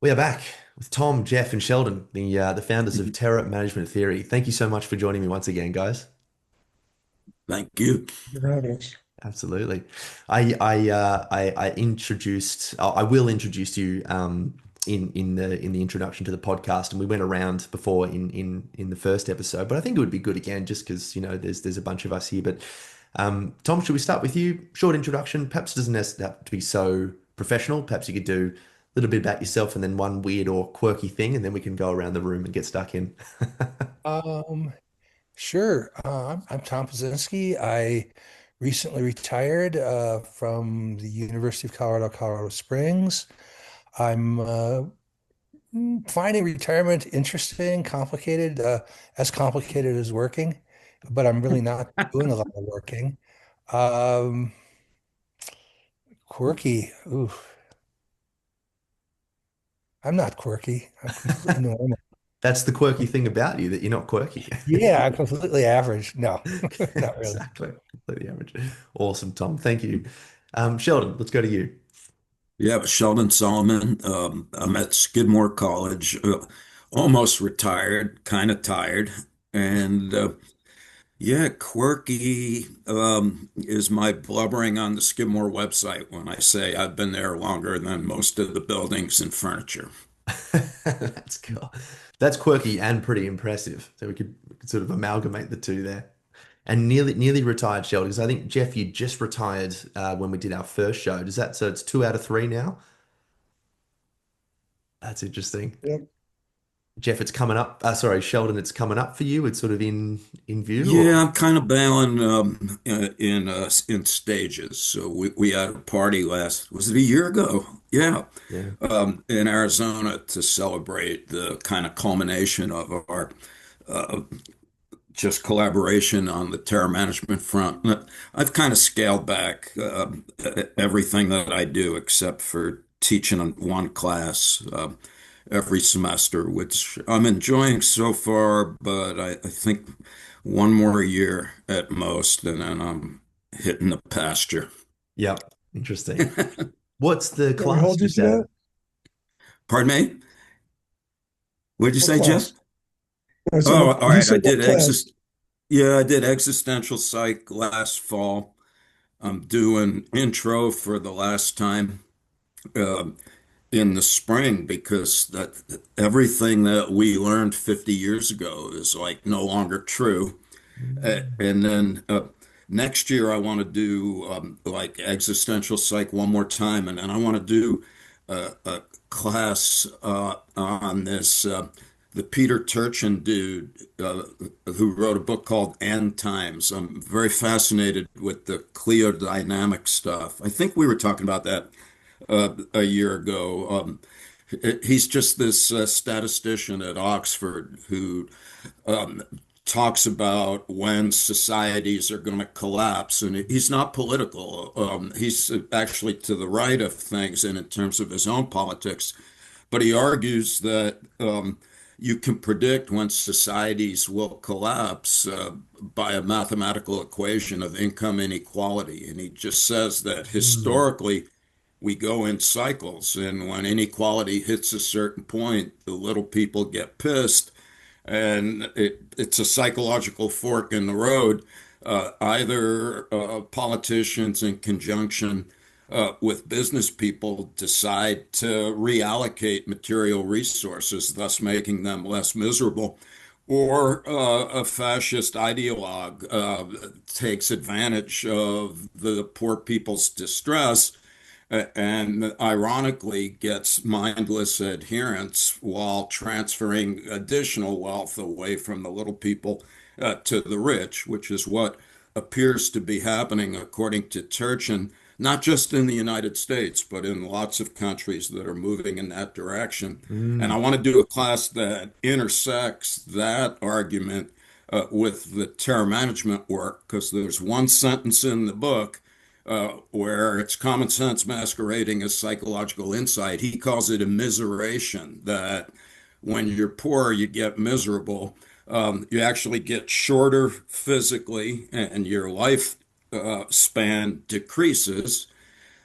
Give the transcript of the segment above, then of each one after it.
We are back with Tom, Jeff, and Sheldon, the founders of Terror Management Theory. Thank you so much for joining me once again, guys. Thank you. Right. Absolutely. I introduced. I will introduce you in the introduction to the podcast, and we went around before in the first episode. But I think it would be good again, just because there's a bunch of us here. But Tom, should we start with you? Short introduction. Perhaps it doesn't have to be so professional. Perhaps you could do a little bit about yourself and then one weird or quirky thing, and then we can go around the room and get stuck in. Um, sure. I'm Tom Pazinski. I recently retired from the University of Colorado, Colorado Springs. I'm finding retirement interesting, complicated, as complicated as working, but I'm really not doing a lot of working. Um, Quirky. Ooh, I'm not quirky. I'm completely normal. That's the quirky thing about you, that you're not quirky. Yeah, I'm completely average. No, not really. Exactly. Completely average. Awesome, Tom. Thank you. Sheldon, let's go to you. Yeah, Sheldon Solomon. I'm at Skidmore College, almost retired, kind of tired. And yeah, quirky is my blubbering on the Skidmore website when I say I've been there longer than most of the buildings and furniture. That's cool. That's quirky and pretty impressive. So we could sort of amalgamate the two there. And nearly retired, Sheldon, because I think Jeff, you just retired when we did our first show. Does that so it's two out of three now? That's interesting. Yep. Jeff, it's coming up. Sorry, Sheldon, it's coming up for you. It's sort of in view, or Yeah, I'm kind of bailing in stages. So we had a party was it a year ago? Yeah, yeah. in Arizona to celebrate the kind of culmination of our uh, just collaboration on the terror management front. I've kind of scaled back everything that I do except for teaching one class every semester, which I'm enjoying so far, but I think one more year at most, and then I'm hitting the pasture. Yep. Interesting. What's the Yeah, what class hold you just to out of? that? Pardon me? What did you What say, Jeff? class? I said, Oh, what, all you right. said what class? Yeah, I did existential psych last fall. I'm doing intro for the last time uh, in the spring because that everything that we learned 50 years ago is like no longer true. And then next year I want to do like existential psych one more time, and then I want to do a class on this the Peter Turchin dude who wrote a book called End Times. I'm very fascinated with the cliodynamic stuff. I think we were talking about that a year ago. He's just this statistician at Oxford who um, talks about when societies are going to collapse, and he's not political. He's actually to the right of things, and in terms of his own politics, but he argues that you can predict when societies will collapse by a mathematical equation of income inequality, and he just says that Mm. historically we go in cycles, and when inequality hits a certain point, the little people get pissed, and it's a psychological fork in the road. Either politicians in conjunction with business people decide to reallocate material resources, thus making them less miserable, or a fascist ideologue takes advantage of the poor people's distress and ironically gets mindless adherence while transferring additional wealth away from the little people to the rich, which is what appears to be happening according to Turchin, not just in the United States, but in lots of countries that are moving in that direction. And I Mm. want to do a class that intersects that argument with the terror management work, because there's one sentence in the book where it's common sense masquerading as psychological insight. He calls it immiseration, that when you're poor, you get miserable. You actually get shorter physically, and your life span decreases.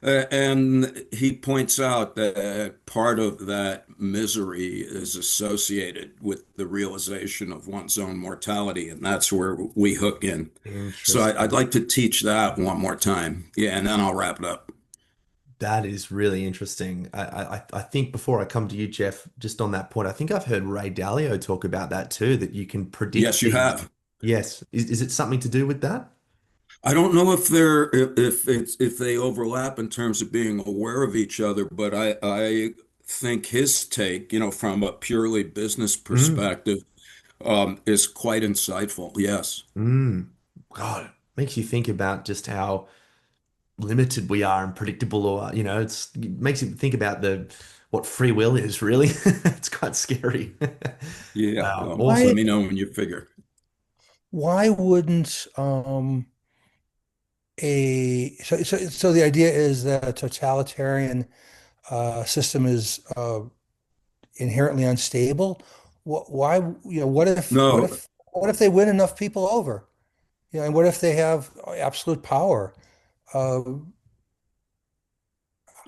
And he points out that part of that misery is associated with the realization of one's own mortality, and that's where we hook in. So I'd Interesting. like to teach that one more time. Yeah, and then I'll wrap it up. That is really interesting. I think before I come to you, Jeff, just on that point, I think I've heard Ray Dalio talk about that too, that you can predict Yes, you things. have. Yes. Is it something to do with that? I don't know if they overlap in terms of being aware of each other, but I think his take, from a purely business Mm, perspective, is quite insightful. Yes. mm. God, it makes you think about just how limited we are and predictable, or it makes you think about the what free will is really. It's quite scary. Yeah. Wow, Let Why me awesome. know when you figure. wouldn't so the idea is that a totalitarian system is inherently unstable. Why, No, what if they win enough people over? And what if they have absolute power? Uh,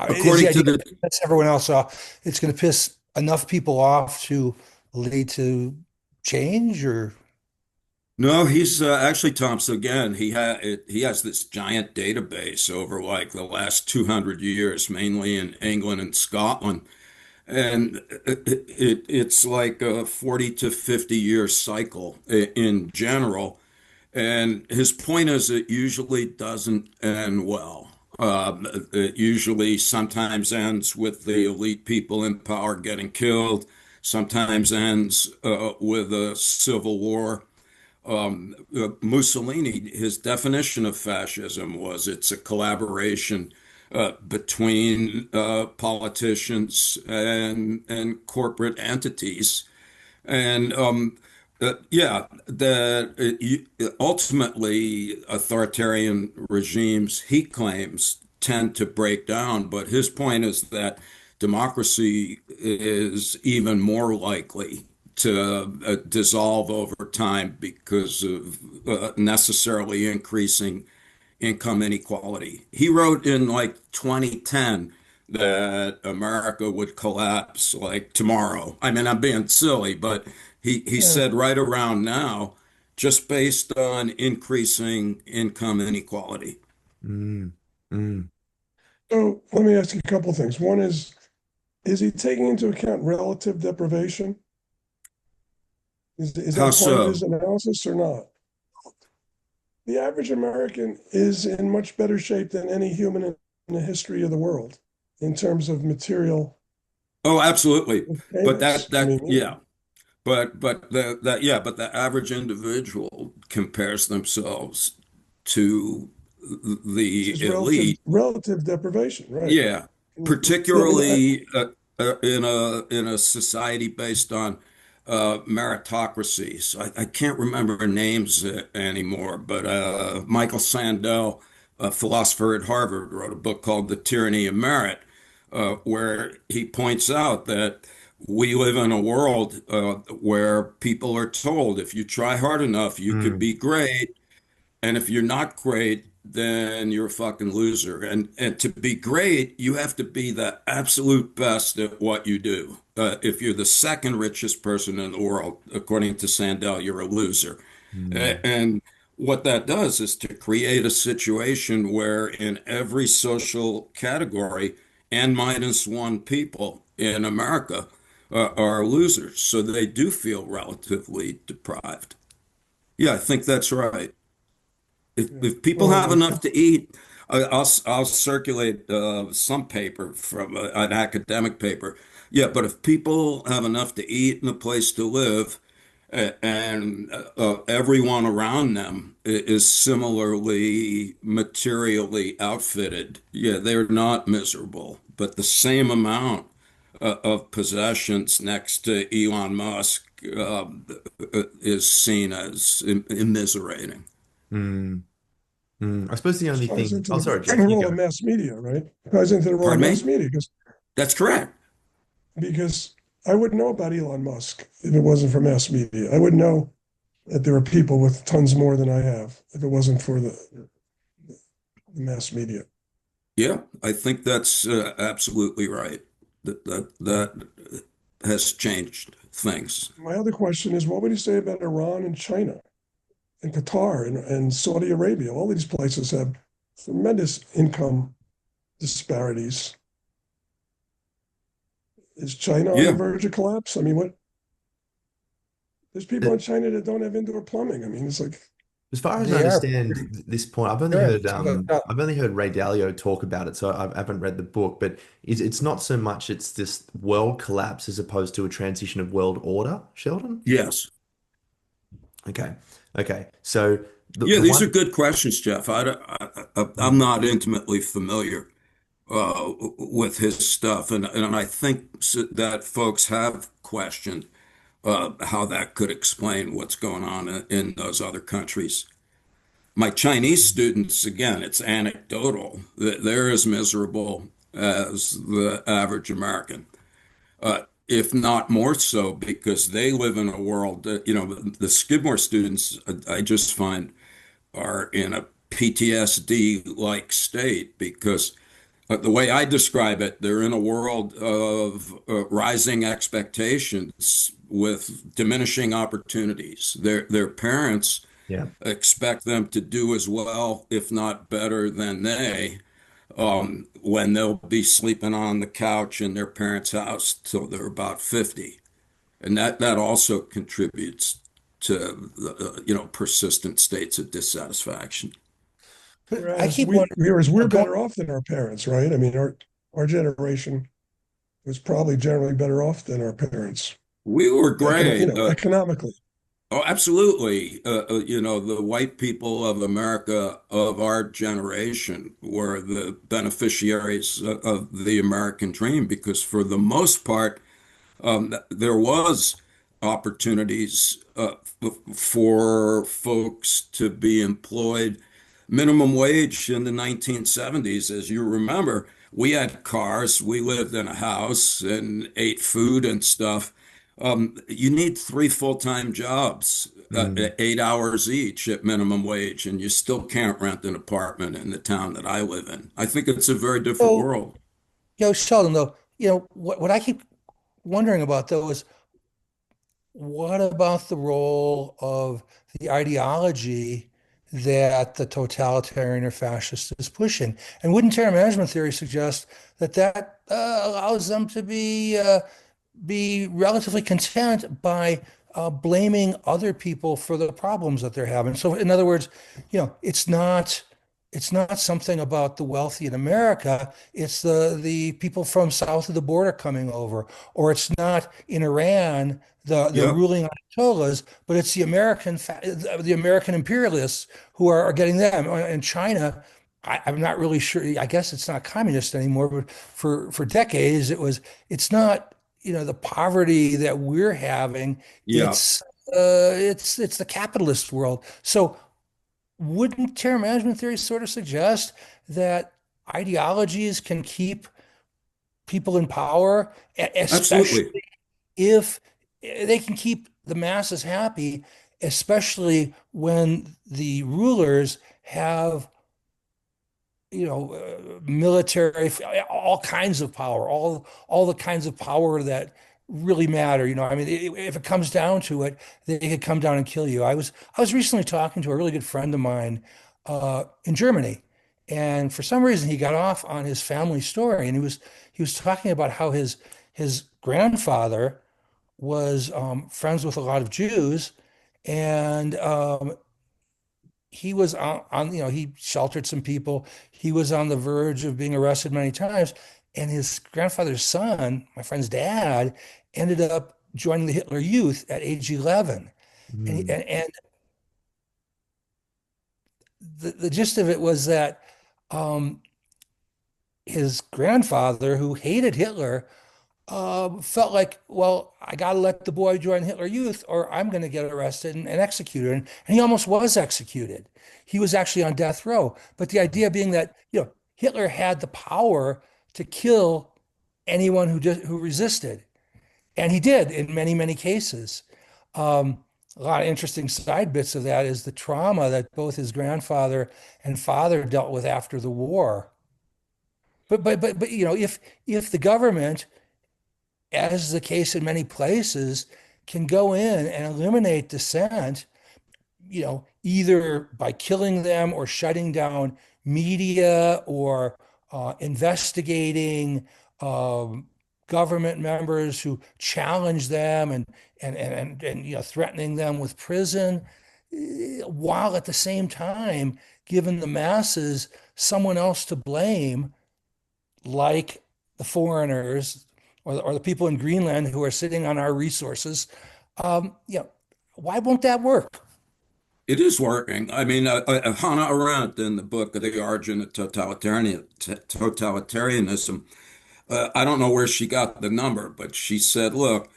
is the according to idea the that piss everyone else off? It's going to piss enough people off to lead to change, or No, he's actually Thompson again. He has this giant database over like the last 200 years, mainly in England and Scotland. And it's like a 40 to 50 year cycle in general. And his point is it usually doesn't end well. It usually sometimes ends with the elite people in power getting killed, sometimes ends with a civil war. Mussolini, his definition of fascism was it's a collaboration between politicians and corporate entities. And yeah, ultimately authoritarian regimes, he claims, tend to break down. But his point is that democracy is even more likely to dissolve over time because of necessarily increasing income inequality. He wrote in like 2010 that America would collapse like tomorrow. I mean, I'm being silly, but he yeah. said right around now, just based on increasing income inequality. Mm, mm. So let me ask you a couple things. One is he taking into account relative deprivation? Is How that part of so? his analysis or not? The average American is in much better shape than any human in the history of the world in terms of material Oh, absolutely. But payments. I mean, yeah. But the average individual compares themselves to this the is elite. relative deprivation, right? Yeah, Yeah, and particularly in a society based on meritocracies. I can't remember names anymore, but Michael Sandel, a philosopher at Harvard, wrote a book called The Tyranny of Merit, where he points out that we live in a world where people are told if you try hard enough, you could Mm, be great. And if you're not great, then you're a fucking loser. And to be great, you have to be the absolute best at what you do. If you're the second richest person in the world, according to Sandel, you're a loser. mm, And what that does is to create a situation where in every social category, N minus one people in America are losers. So they do feel relatively deprived. Yeah, I think that's right. yeah. If people Well, have enough to eat, I'll circulate some paper from an academic paper. Yeah, but if people have enough to eat and a place to live, and everyone around them is similarly materially outfitted, yeah, they're not miserable. But the same amount of possessions next to Elon Musk is seen as immiserating. mm, I suppose the this only ties thing. into Oh, the sorry, Jeff, you role go. of mass media, right? Ties into the role of Pardon mass me? media That's correct. because I wouldn't know about Elon Musk if it wasn't for mass media. I wouldn't know that there are people with tons more than I have if it wasn't for the mass media. Yeah, I think that's absolutely right. That has changed things. My other question is, what would you say about Iran and China and Qatar and Saudi Arabia? All these places have tremendous income disparities. Is China on the Yeah, verge of collapse? I mean, what? There's people Uh, in China that don't have indoor plumbing. I mean, it's like, As far as I They are understand pretty, this point, they're too hooked up. I've only heard Ray Dalio talk about it, so I haven't read the book. But it's not so much it's this world collapse as opposed to a transition of world order, Sheldon. yes. Okay, okay. So Yeah, the these are one. good questions, Jeff. I'm not intimately familiar with his stuff, and I think that folks have questioned how that could explain what's going on in those other countries. My Chinese students, again, it's anecdotal that they're as miserable as the average American, if not more so, because they live in a world that, the Skidmore students, I just find are in a PTSD-like state because the way I describe it, they're in a world of rising expectations with diminishing opportunities. Their parents Yeah. expect them to do as well, if not better than they, when they'll be sleeping on the couch in their parents' house till they're about 50. And that also contributes to persistent states of dissatisfaction. But I whereas keep wondering, we're going, better off than our parents, right? I mean, our generation was probably generally better off than our parents, We were great. economically. Oh, absolutely. The white people of America of our generation were the beneficiaries of the American dream because, for the most part, there was opportunities for folks to be employed. Minimum wage in the 1970s, as you remember, we had cars, we lived in a house and ate food and stuff. You need three full-time jobs, Mm. 8 hours each at minimum wage, and you still can't rent an apartment in the town that I live in. I think it's a very different so, world. Sheldon, though, what I keep wondering about though is what about the role of the ideology that the totalitarian or fascist is pushing? And wouldn't terror management theory suggest that allows them to be relatively content by blaming other people for the problems that they're having? So, in other words, it's not something about the wealthy in America. It's the people from south of the border coming over, or it's not in Iran the Yep. ruling Ayatollahs, but it's the American imperialists who are getting them. In China, I'm not really sure. I guess it's not communist anymore, but for decades it was. It's not the poverty that we're having. Yeah. It's the capitalist world. So wouldn't terror management theory sort of suggest that ideologies can keep people in power, Absolutely. especially if they can keep the masses happy, especially when the rulers have military, all kinds of power, all the kinds of power that really matter. I mean, if it comes down to it, they could come down and kill you. I was recently talking to a really good friend of mine in Germany, and for some reason he got off on his family story, and he was talking about how his grandfather was friends with a lot of Jews, and he was he sheltered some people. He was on the verge of being arrested many times. And his grandfather's son, my friend's dad, ended up joining the Hitler Youth at age 11. And, Mm. and the gist of it was that um, his grandfather, who hated Hitler, felt like, well, I got to let the boy join Hitler Youth or I'm going to get arrested and executed. And he almost was executed. He was actually on death row. But the idea being that, Hitler had the power to kill anyone who resisted. And he did in many, many cases. A lot of interesting side bits of that is the trauma that both his grandfather and father dealt with after the war. but if the government, as is the case in many places, can go in and eliminate dissent, either by killing them or shutting down media or investigating um, government members who challenge them and threatening them with prison, while at the same time giving the masses someone else to blame, like the foreigners or the people in Greenland who are sitting on our resources. Why won't that work? It is working. I mean, Hannah Arendt in the book of The Origin of Totalitarianism, I don't know where she got the number, but she said, look,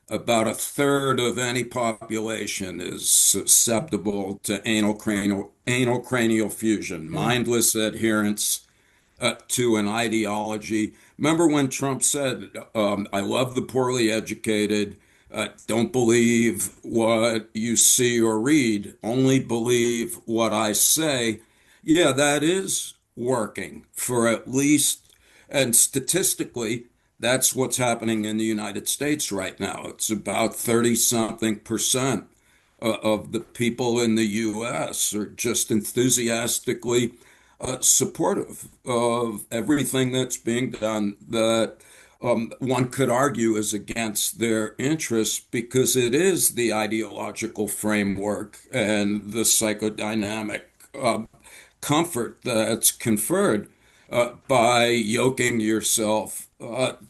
about a third of any population is susceptible to anal cranial fusion, Mm. mindless adherence to an ideology. Remember when Trump said, I love the poorly educated, don't believe what you see or read, only believe what I say. Yeah, that is working for at least, and statistically, that's what's happening in the United States right now. It's about 30 something percent of the people in the US are just enthusiastically supportive of everything that's being done that one could argue is against their interests because it is the ideological framework and the psychodynamic comfort that's conferred by yoking yourself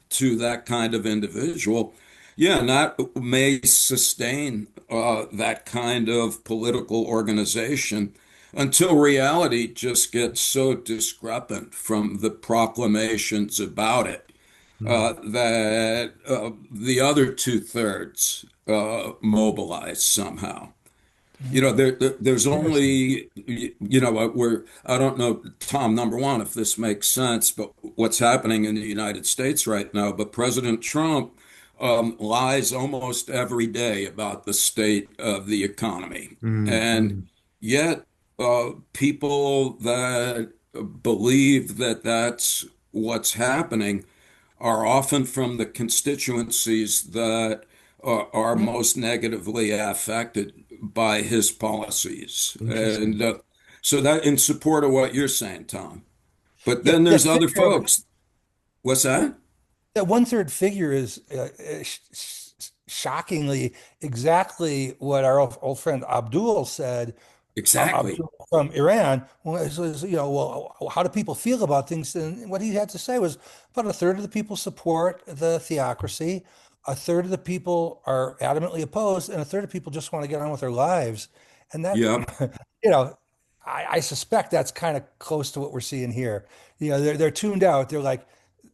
to that kind of individual. Yeah, and that may sustain that kind of political organization until reality just gets so discrepant from the proclamations about it Mm. that the other two-thirds mobilize somehow. You know, there's Interesting. only, I don't know, Tom, number one, if this makes sense, but what's happening in the United States right now, but President Trump lies almost every day about the state of the economy. Mm. And Mm. yet, people that believe that that's what's happening are often from the constituencies that are Mm. most negatively affected by his policies. Interesting. And so that in support of what you're saying, Tom. But Yeah, then that there's other figure of folks. What's that? that one-third figure is shockingly exactly what our old friend Abdul said. Exactly. Abdul from Iran was, well, how do people feel about things? And what he had to say was about a third of the people support the theocracy, a third of the people are adamantly opposed, and a third of people just want to get on with their lives. And that, Yep. you know, I suspect that's kind of close to what we're seeing here. They're tuned out. They're like,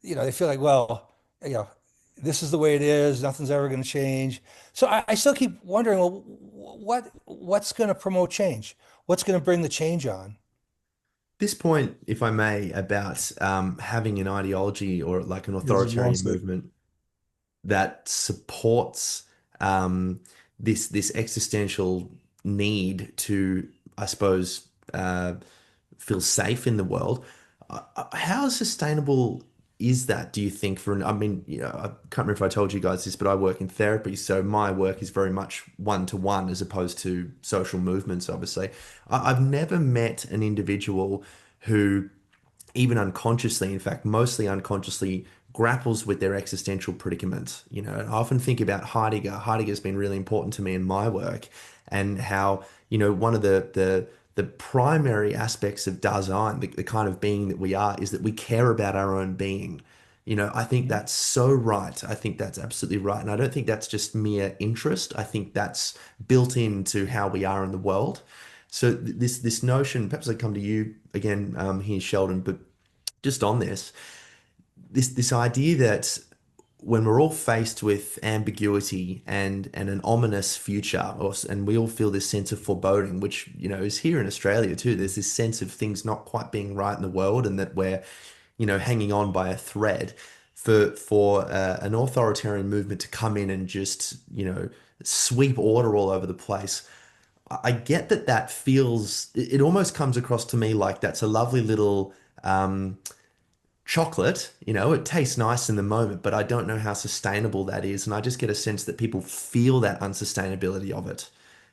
they feel like, well, you know, this is the way it is. Nothing's ever going to change. So I still keep wondering, well, what's going to promote change? What's going to bring the change on? This point, if I may, about having an ideology or like an This is well authoritarian said. movement that supports um, this existential need to, I suppose, feel safe in the world. How sustainable is that, do you think, I mean, I can't remember if I told you guys this, but I work in therapy, so my work is very much one to one as opposed to social movements, obviously. I've never met an individual who even unconsciously, in fact, mostly unconsciously, grapples with their existential predicament. I often think about Heidegger. Heidegger's been really important to me in my work, and how, one of the primary aspects of Dasein, the kind of being that we are, is that we care about our own being. I think that's so right. I think that's absolutely right. And I don't think that's just mere interest. I think that's built into how we are in the world. So this notion, perhaps I come to you again here, Sheldon, but just on this idea that when we're all faced with ambiguity and an ominous future, and we all feel this sense of foreboding, which is here in Australia too. There's this sense of things not quite being right in the world, and that we're hanging on by a thread. For an authoritarian movement to come in and just sweep order all over the place. I get that feels, it almost comes across to me like that's a lovely little chocolate, it tastes nice in the moment, but I don't know how sustainable that is. And I just get a sense that people feel that unsustainability of it.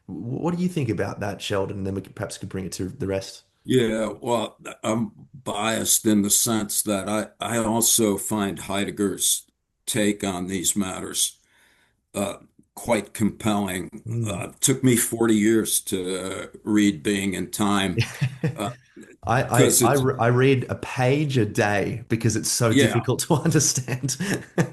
What do you think about that, Sheldon? And then we perhaps could bring it to the rest. Yeah, well, I'm biased in the sense that I also find Heidegger's take on these matters uh, quite compelling. Mm. Took me 40 years to read Being in Time uh, because it's, I read a page a day because it's so yeah. difficult to understand.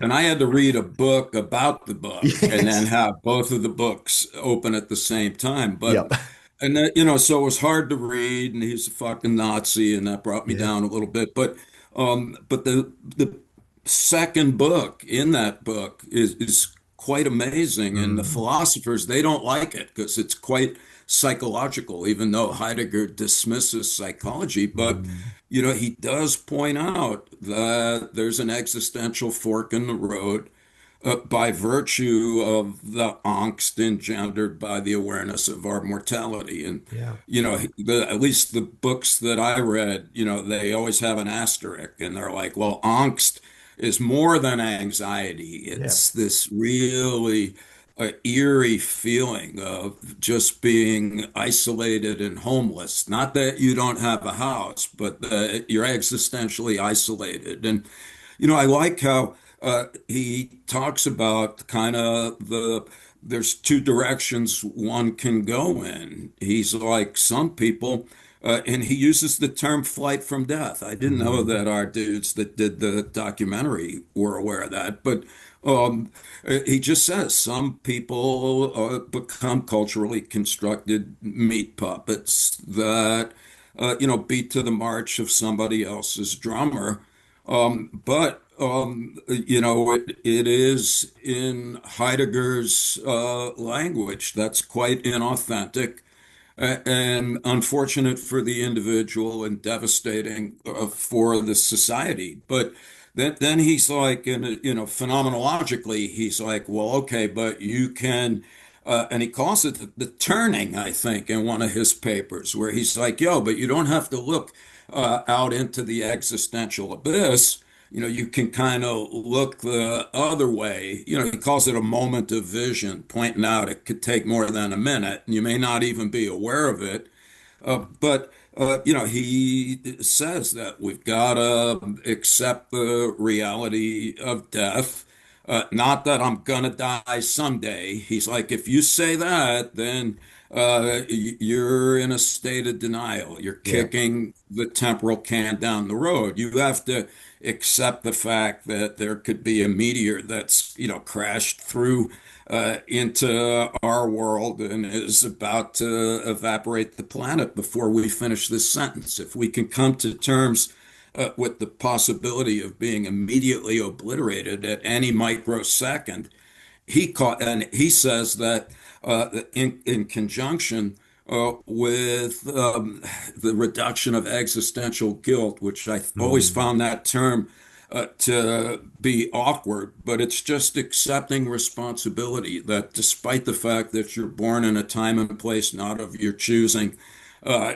And I had to read a book about the book and then Yes. have both of the books open at the same time. Yep. And that, so it was hard to read, and he's a fucking Nazi, and that brought me Yeah. down a little bit. But the second book in that book is quite amazing, and the Mm. philosophers they don't like it because it's quite psychological, even though Heidegger dismisses psychology. But Mm. he does point out that there's an existential fork in the road by virtue of the angst engendered by the awareness of our mortality. And, Yeah. at least the books that I read, they always have an asterisk and they're like, well, angst is more than anxiety. Yeah. It's this really eerie feeling of just being isolated and homeless. Not that you don't have a house, but that you're existentially isolated. And I like how he talks about kind of there's two directions one can go in. He's like some people, and he uses the term flight from death. I didn't know Mm. that our dudes that did the documentary were aware of that, but um, he just says some people become culturally constructed meat puppets that, beat to the march of somebody else's drummer. It is in Heidegger's language that's quite inauthentic and unfortunate for the individual and devastating for the society. But then he's like, phenomenologically, he's like, well, okay, but you can, and he calls it the turning, I think, in one of his papers, where he's like, yo, but you don't have to look out into the existential abyss. You can kind of look the other way. He calls it a moment of vision, pointing out it could take more than a minute, and you may not even be aware of it. But he says that we've got to accept the reality of death. Not that I'm gonna die someday. He's like, if you say that, then you're in a state of denial. You're Yeah. kicking the temporal can down the road. You have to accept the fact that there could be a meteor that's, crashed through into our world and is about to evaporate the planet before we finish this sentence. If we can come to terms with the possibility of being immediately obliterated at any microsecond, and he says that in conjunction with the reduction of existential guilt, which I always Mm. found that term to be awkward, but it's just accepting responsibility that despite the fact that you're born in a time and place not of your choosing,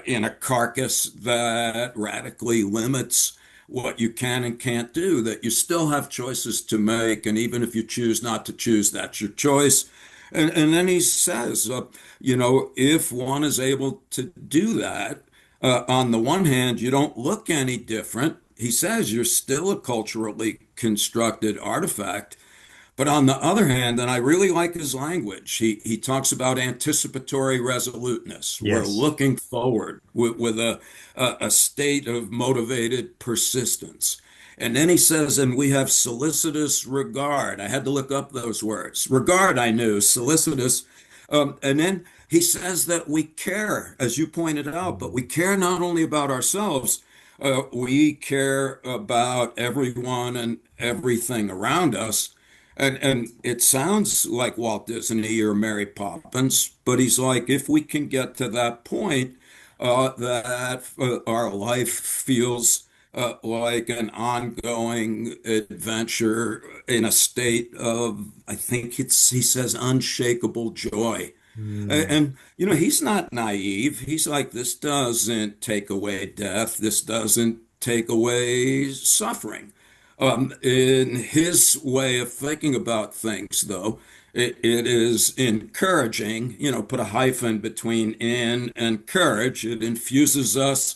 in a carcass that radically limits what you can and can't do, that you still have choices to make. And even if you choose not to choose, that's your choice. And then he says, if one is able to do that, on the one hand, you don't look any different. He says you're still a culturally constructed artifact. But on the other hand, and I really like his language, he talks about anticipatory resoluteness. We're Yes. looking forward with a state of motivated persistence. And then he says, and we have solicitous regard. I had to look up those words. Regard, I knew, solicitous. And then he says that we care, as you pointed out, but we care not only about ourselves, we care about everyone and everything around us. And it sounds like Walt Disney or Mary Poppins, but he's like, if we can get to that point, that our life feels like an ongoing adventure in a state of, I think he says, unshakable joy. Mm. And he's not naive. He's like, this doesn't take away death. This doesn't take away suffering. In his way of thinking about things, though, it is encouraging, put a hyphen between in and courage. It infuses us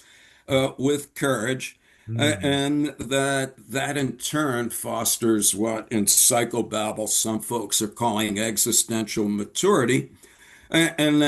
with courage. Mm. And that in turn fosters what in psychobabble some folks are calling existential maturity, and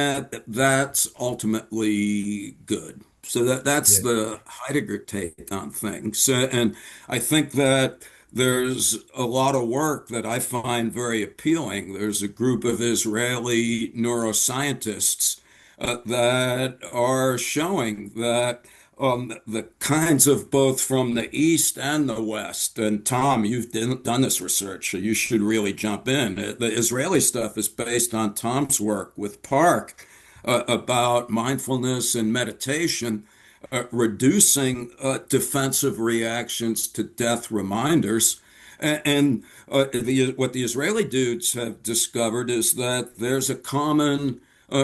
that's ultimately good. So that's Yeah. the Heidegger take on things. And I think that there's a lot of work that I find very appealing. There's a group of Israeli neuroscientists that are showing that the kinds of both from the East and the West. And Tom, you've done this research, so you should really jump in. The Israeli stuff is based on Tom's work with Park about mindfulness and meditation, reducing defensive reactions to death reminders. And what the Israeli dudes have discovered is that there's a common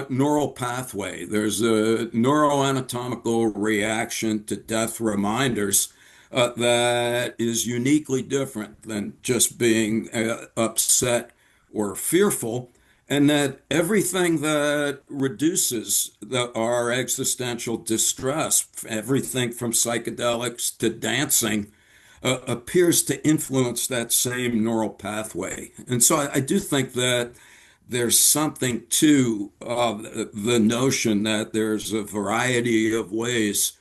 neural pathway. There's a neuroanatomical reaction to death reminders that is uniquely different than just being upset or fearful, and that everything that reduces our existential distress, everything from psychedelics to dancing, appears to influence that same neural pathway. And so I do think that there's something to the notion that there's a variety of ways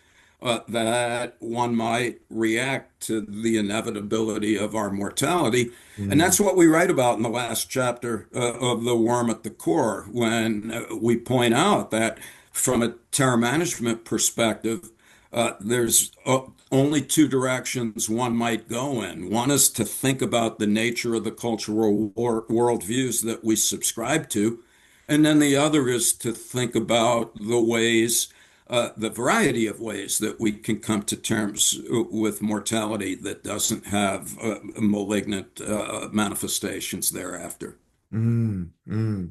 that one might react to the inevitability of our mortality. And Mm. that's what we write about in the last chapter of The Worm at the Core, when we point out that from a terror management perspective, there's only two directions one might go in. One is to think about the nature of the cultural worldviews that we subscribe to. And then the other is to think about the variety of ways that we can come to terms with mortality that doesn't have malignant manifestations thereafter. Mm. Mm.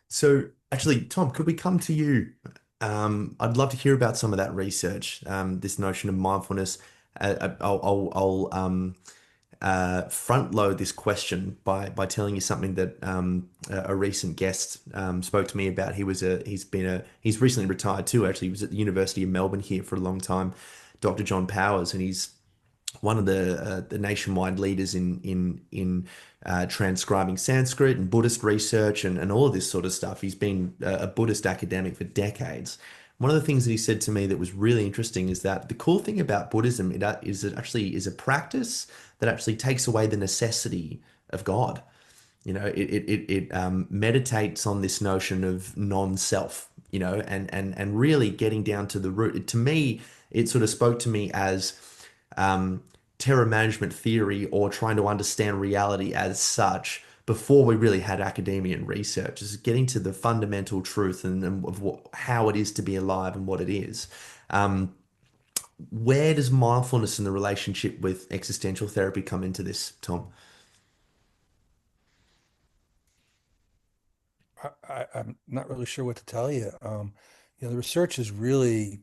So, actually, Tom, could we come to you? I'd love to hear about some of that research, this notion of mindfulness. I'll front load this question by telling you something that a recent guest spoke to me about. He's recently retired too. Actually, he was at the University of Melbourne here for a long time, Dr. John Powers, and he's one of the nationwide leaders in transcribing Sanskrit and Buddhist research and all of this sort of stuff. He's been a Buddhist academic for decades. One of the things that he said to me that was really interesting is that the cool thing about Buddhism is it actually is a practice that actually takes away the necessity of God. It meditates on this notion of non-self, and really getting down to the root. To me, it sort of spoke to me as terror management theory, or trying to understand reality as such before we really had academia and research, is getting to the fundamental truth and of how it is to be alive and what it is. Um, where does mindfulness and the relationship with existential therapy come into this, Tom? I'm not really sure what to tell you. The research is really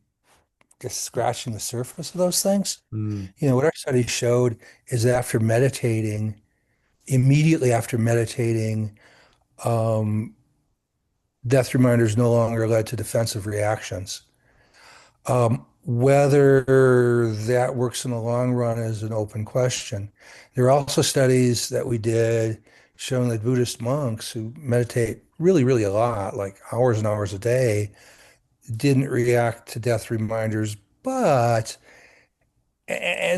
just scratching the surface of those things. Mm. What our study showed is that immediately after meditating, um, death reminders no longer led to defensive reactions. Whether that works in the long run is an open question. There are also studies that we did showing that Buddhist monks who meditate really, really a lot, like hours and hours a day, didn't react to death reminders, and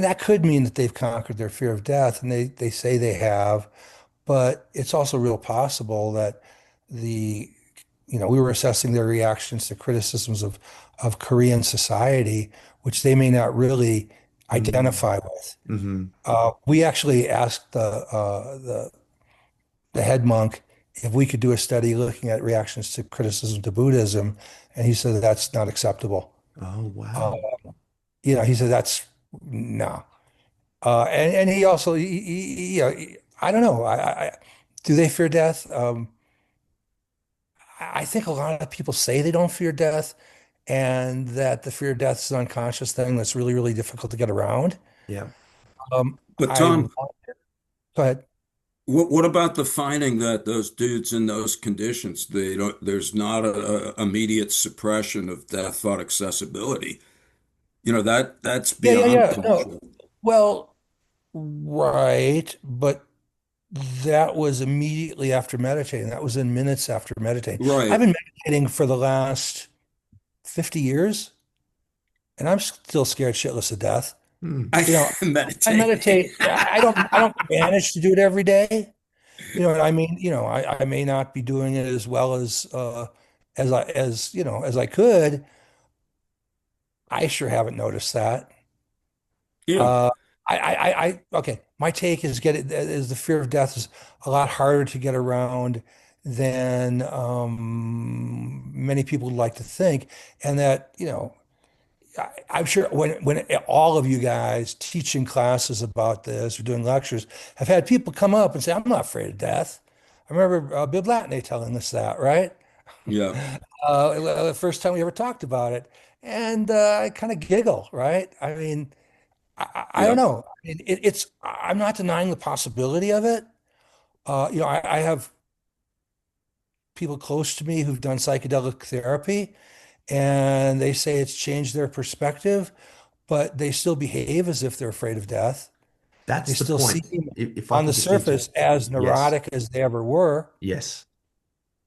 that could mean that they've conquered their fear of death, and they say they have, but it's also real possible that the we were assessing their reactions to criticisms of Korean society, which they may not really Mm. identify with. Mm-hmm. We actually asked the head monk if we could do a study looking at reactions to criticism to Buddhism, and he said that's not acceptable. Oh, Uh, wow. he said that's no. And he also, I don't know. Do they fear death? I think a lot of people say they don't fear death, and that the fear of death is an unconscious thing that's really, really difficult to get around. Yeah. But I Tom, go ahead. what about the finding that those dudes in those conditions, there's not a immediate suppression of death thought accessibility? That's Yeah, yeah, beyond yeah. No, cultural. well, right, but that was immediately after meditating. That was in minutes after meditating. I've Right. been meditating for the last 50 years, and I'm still scared shitless to death. Hmm. You know, I I meditate. meditate. I don't manage to do it every day. You know what I mean? I may not be doing it as well as I could. I sure haven't noticed that. Yeah, Uh, okay. My take is the fear of death is a lot harder to get around than many people would like to think, and that I'm sure when all of you guys teaching classes about this or doing lectures have had people come up and say, "I'm not afraid of death." I remember Bill Blatney telling us that, right? yeah, The first time we ever talked about it, and I kind of giggle, right? I mean. I don't yeah, know. I mean, I'm not denying the possibility of it. I have people close to me who've done psychedelic therapy, and they say it's changed their perspective, but they still behave as if they're afraid of death. They That's the still point. seem If I on can the just inter surface as yes, neurotic as they ever were. yes,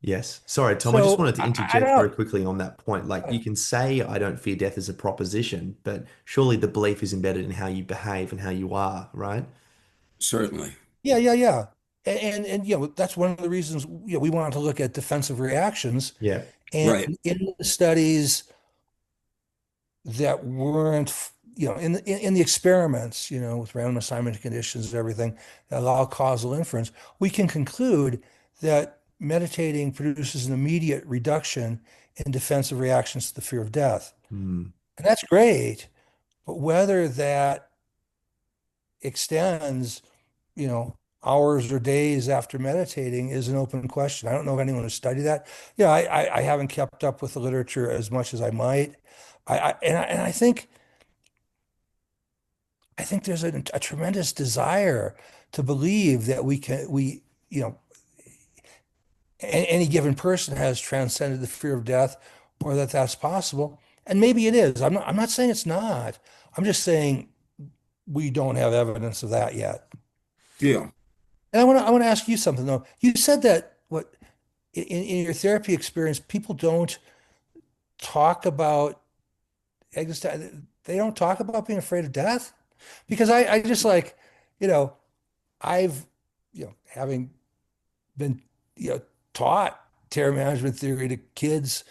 yes. Sorry, Tom, I just So wanted to I don't interject very know. quickly on that point. Like you can say I don't fear death as a proposition, but surely the belief is embedded in how you behave and how you are, right? certainly. Yeah, yeah, yeah. And that's one of the reasons we wanted to look at defensive reactions. Yeah. And Right. in the studies that weren't, in the experiments, with random assignment conditions and everything that allow causal inference, we can conclude that meditating produces an immediate reduction in defensive reactions to the fear of death. Hmm. And that's great, but whether that extends, hours or days after meditating is an open question. I don't know of anyone who studied that. Yeah, I haven't kept up with the literature as much as I might. And I think there's a tremendous desire to believe that you know, any given person has transcended the fear of death, or that that's possible. And maybe it is. I'm not saying it's not. I'm just saying we don't have evidence of that yet. Yeah. And I want to ask you something though. You said that in your therapy experience, people don't talk about they don't talk about being afraid of death, because I just like, you know, I've, having been, taught terror management theory to kids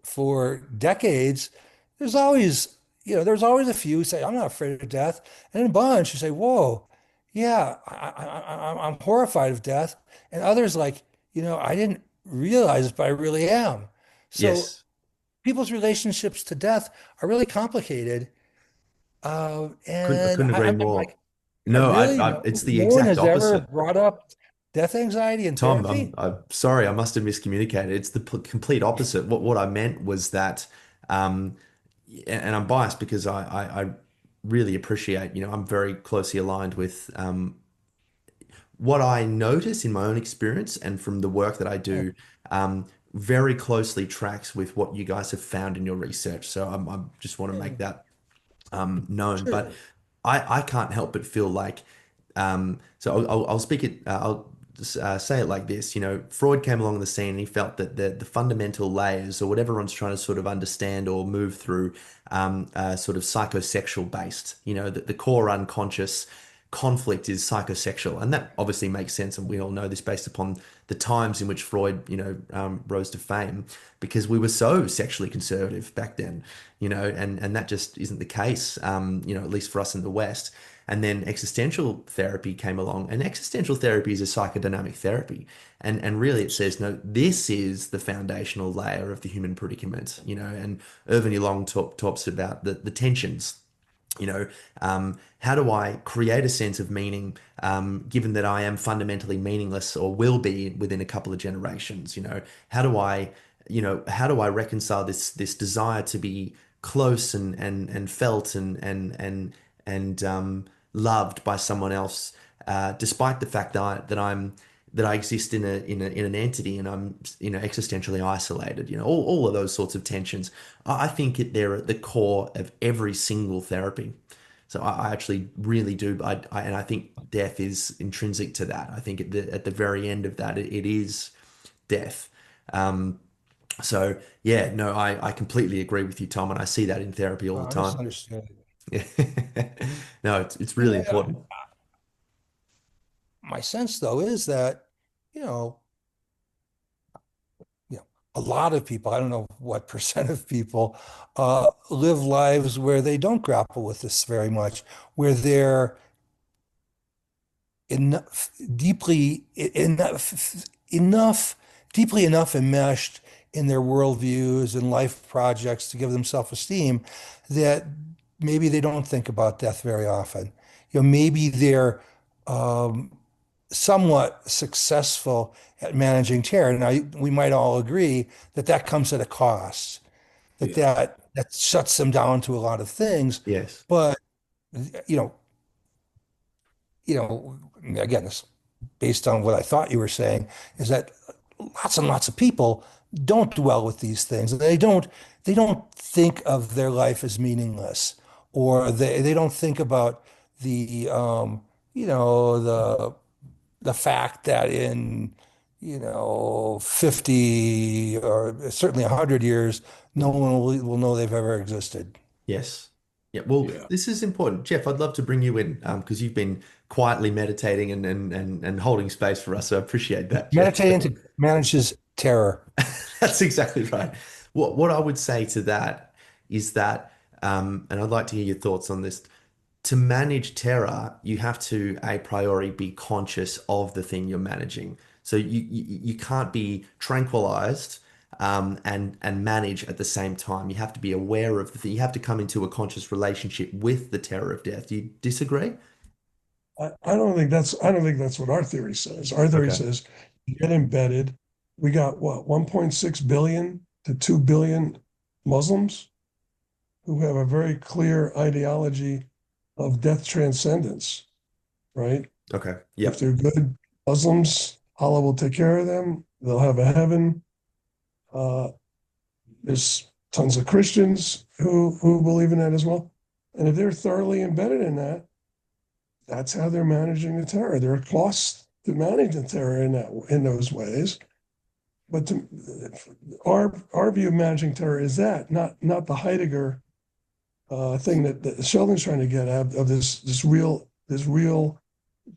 for decades, there's always, there's always a few who say, I'm not afraid of death. And in a bunch who say, whoa, yeah, I'm horrified of death. And others like, I didn't realize it, but I really am. So Yes. people's relationships to death are really complicated. I And couldn't agree I'm more. like, No, really? it's the No one exact has ever opposite. brought up death anxiety in Tom, I'm, therapy? I'm sorry, I must have miscommunicated. It's the complete opposite. What I meant was that, um, and I'm biased because I really appreciate, I'm very closely aligned with what I notice in my own experience and from the work that I Yeah, do, very closely tracks with what you guys have found in your research. So I just want to yeah, make that known. But sure. I can't help but feel like, so I'll speak it, I'll say it like this. Freud came along the scene and he felt that the fundamental layers, or what everyone's trying to sort of understand or move through, sort of psychosexual based. That the core unconscious conflict is psychosexual, and that obviously makes sense, and we all know this based upon the times in which Freud, rose to fame, because we were so sexually conservative back then, and that just isn't the case, at least for us in the West. And then existential therapy came along, and existential therapy is a psychodynamic therapy, and really it says no, this is the foundational layer of the human predicament, and Irvin Yalom talks about the tensions. How do I create a sense of meaning, given that I am fundamentally meaningless or will be within a couple of generations? How do I how do I reconcile this desire to be close and felt and loved by someone else, despite the fact that I exist in an entity and I'm existentially isolated. All of those sorts of tensions. I think they're at the core of every single therapy. So I actually really do. And I think death is intrinsic to that. I think at the very end of that, it is death. Um, so yeah, no, I completely agree with you, Tom, and I see that in therapy all the I time. misunderstood. Yeah. No, it's really Yeah, important. my sense though is that, you know, a lot of people, I don't know what percent of people, live lives where they don't grapple with this very much, where they're enough deeply enough deeply enough enmeshed in their worldviews and life projects to give them self-esteem that maybe they don't think about death very often. Maybe they're um, somewhat successful at managing terror. Now, we might all agree that that comes at a cost, that Yeah. that shuts them down to a lot of things. Yes. But you know, again, this based on what I thought you were saying, is that lots and lots of people don't dwell with these things. They don't think of their life as meaningless, or they don't think about the the fact that in 50 or certainly 100 years, no one will know they've ever existed. Yes. Yeah. Well, Yeah. this is important. Jeff, I'd love to bring you in because you've been quietly meditating and holding space for us. So I appreciate that, Jeff. Meditating to manage his terror. That's exactly right. What I would say to that is that, and I'd like to hear your thoughts on this. To manage terror, you have to a priori be conscious of the thing you're managing. So you can't be tranquilized and manage at the same time. You have to be aware of the thing. You have to come into a conscious relationship with the terror of death. Do you disagree? I don't think that's what our theory says. Our theory Okay. says you get embedded. We got what, 1.6 billion to 2 billion Muslims who have a very clear ideology of death transcendence, right? Okay. If Yep. they're good Muslims, Allah will take care of them. They'll have a heaven. Uh, there's tons of Christians who believe in that as well. And if they're thoroughly embedded in that, that's how they're managing the terror. There are costs to manage the terror in those ways. But our view of managing terror is that, not the Heidegger thing that Sheldon's trying to get at, of this real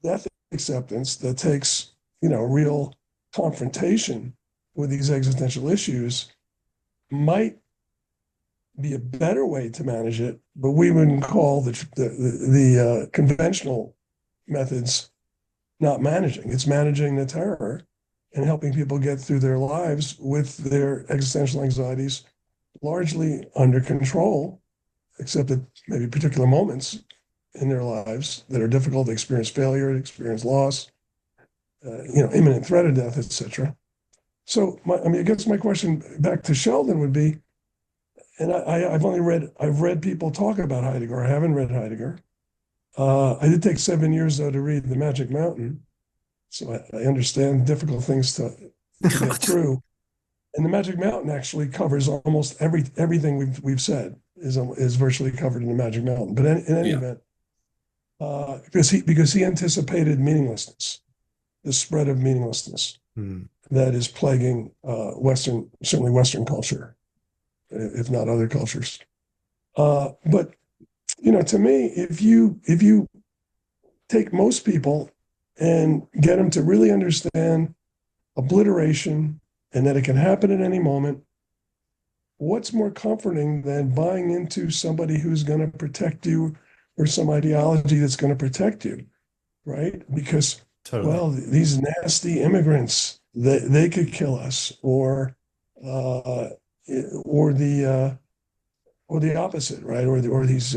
death acceptance that takes real confrontation with these existential issues might be a better way to manage it, but we wouldn't call the conventional methods not managing. It's managing the terror and helping people get through their lives with their existential anxieties largely under control, except at maybe particular moments in their lives that are difficult to experience failure, experience loss, imminent threat of death, etc. So, I guess my question back to Sheldon would be, and I've read people talk about Heidegger. I haven't read Heidegger. I did take 7 years though to read The Magic Mountain, so I understand difficult things to get through. And The Magic Mountain actually covers almost everything we've said is virtually covered in The Magic Mountain. But in any Yeah. event, because he anticipated meaninglessness, the spread of meaninglessness Hmm. that is plaguing certainly Western culture, if not other cultures. But to me, if you take most people and get them to really understand obliteration and that it can happen at any moment, what's more comforting than buying into somebody who's going to protect you or some ideology that's going to protect you, right? Because, Totally. well, these nasty immigrants, they could kill us, uh, or the opposite, right? Or these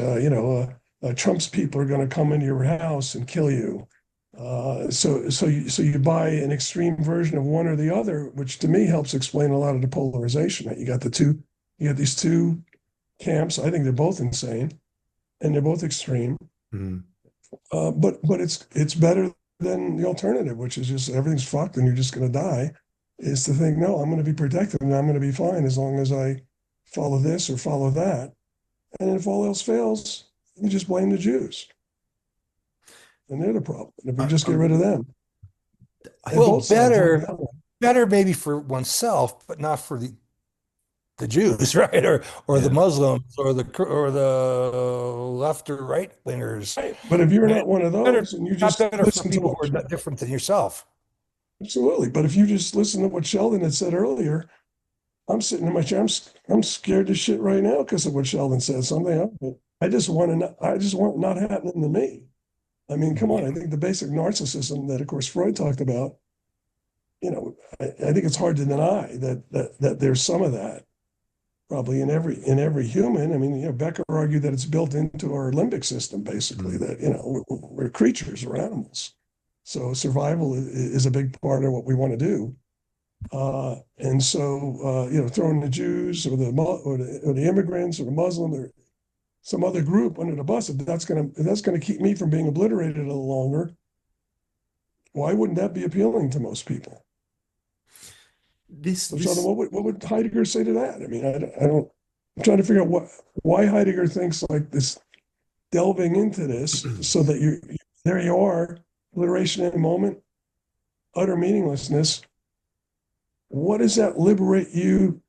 Trump's people are going to come into your house and kill you, So you buy an extreme version of one or the other, which to me helps explain a lot of the polarization. Right? You got these two camps. I think they're both insane and they're both extreme. Mm. But it's better than the alternative, which is just everything's fucked and you're just going to die. Is to think, no, I'm going to be protected and I'm going to be fine as long as I follow this or follow that. And if all else fails, you just blame the Jews, and they're the problem. And if we I, just get I'm, rid of them, and I, Well, both sides have better, that one. better maybe for oneself, but not for the Jews, right? Or the yeah. Muslims or the left or right wingers. Right. But if you're Right? not one of Better, those and you not just better for listen to people what, who are not different than yourself. absolutely. But if you just listen to what Sheldon had said earlier, I'm sitting in my chair. I'm scared to shit right now because of what Sheldon said. Something else. I just want to. I just want it not happening to me. I mean, come on. I think the basic narcissism that, of course, Freud talked about. I think it's hard to deny that there's some of that probably in every human. I mean, Becker argued that it's built into our limbic system, basically. Mm. That we're creatures, we're animals, so survival is a big part of what we want to do. And so, throwing the Jews or the immigrants or the Muslim or some other group under the bus, if that's gonna keep me from being obliterated a little longer, why wouldn't that be appealing to most people? This So, Sheldon, this what would Heidegger say to that? I mean, I don't. I'm trying to figure out why Heidegger thinks like this, delving into this, so that there you are, obliteration in a moment, utter meaninglessness. What does that liberate you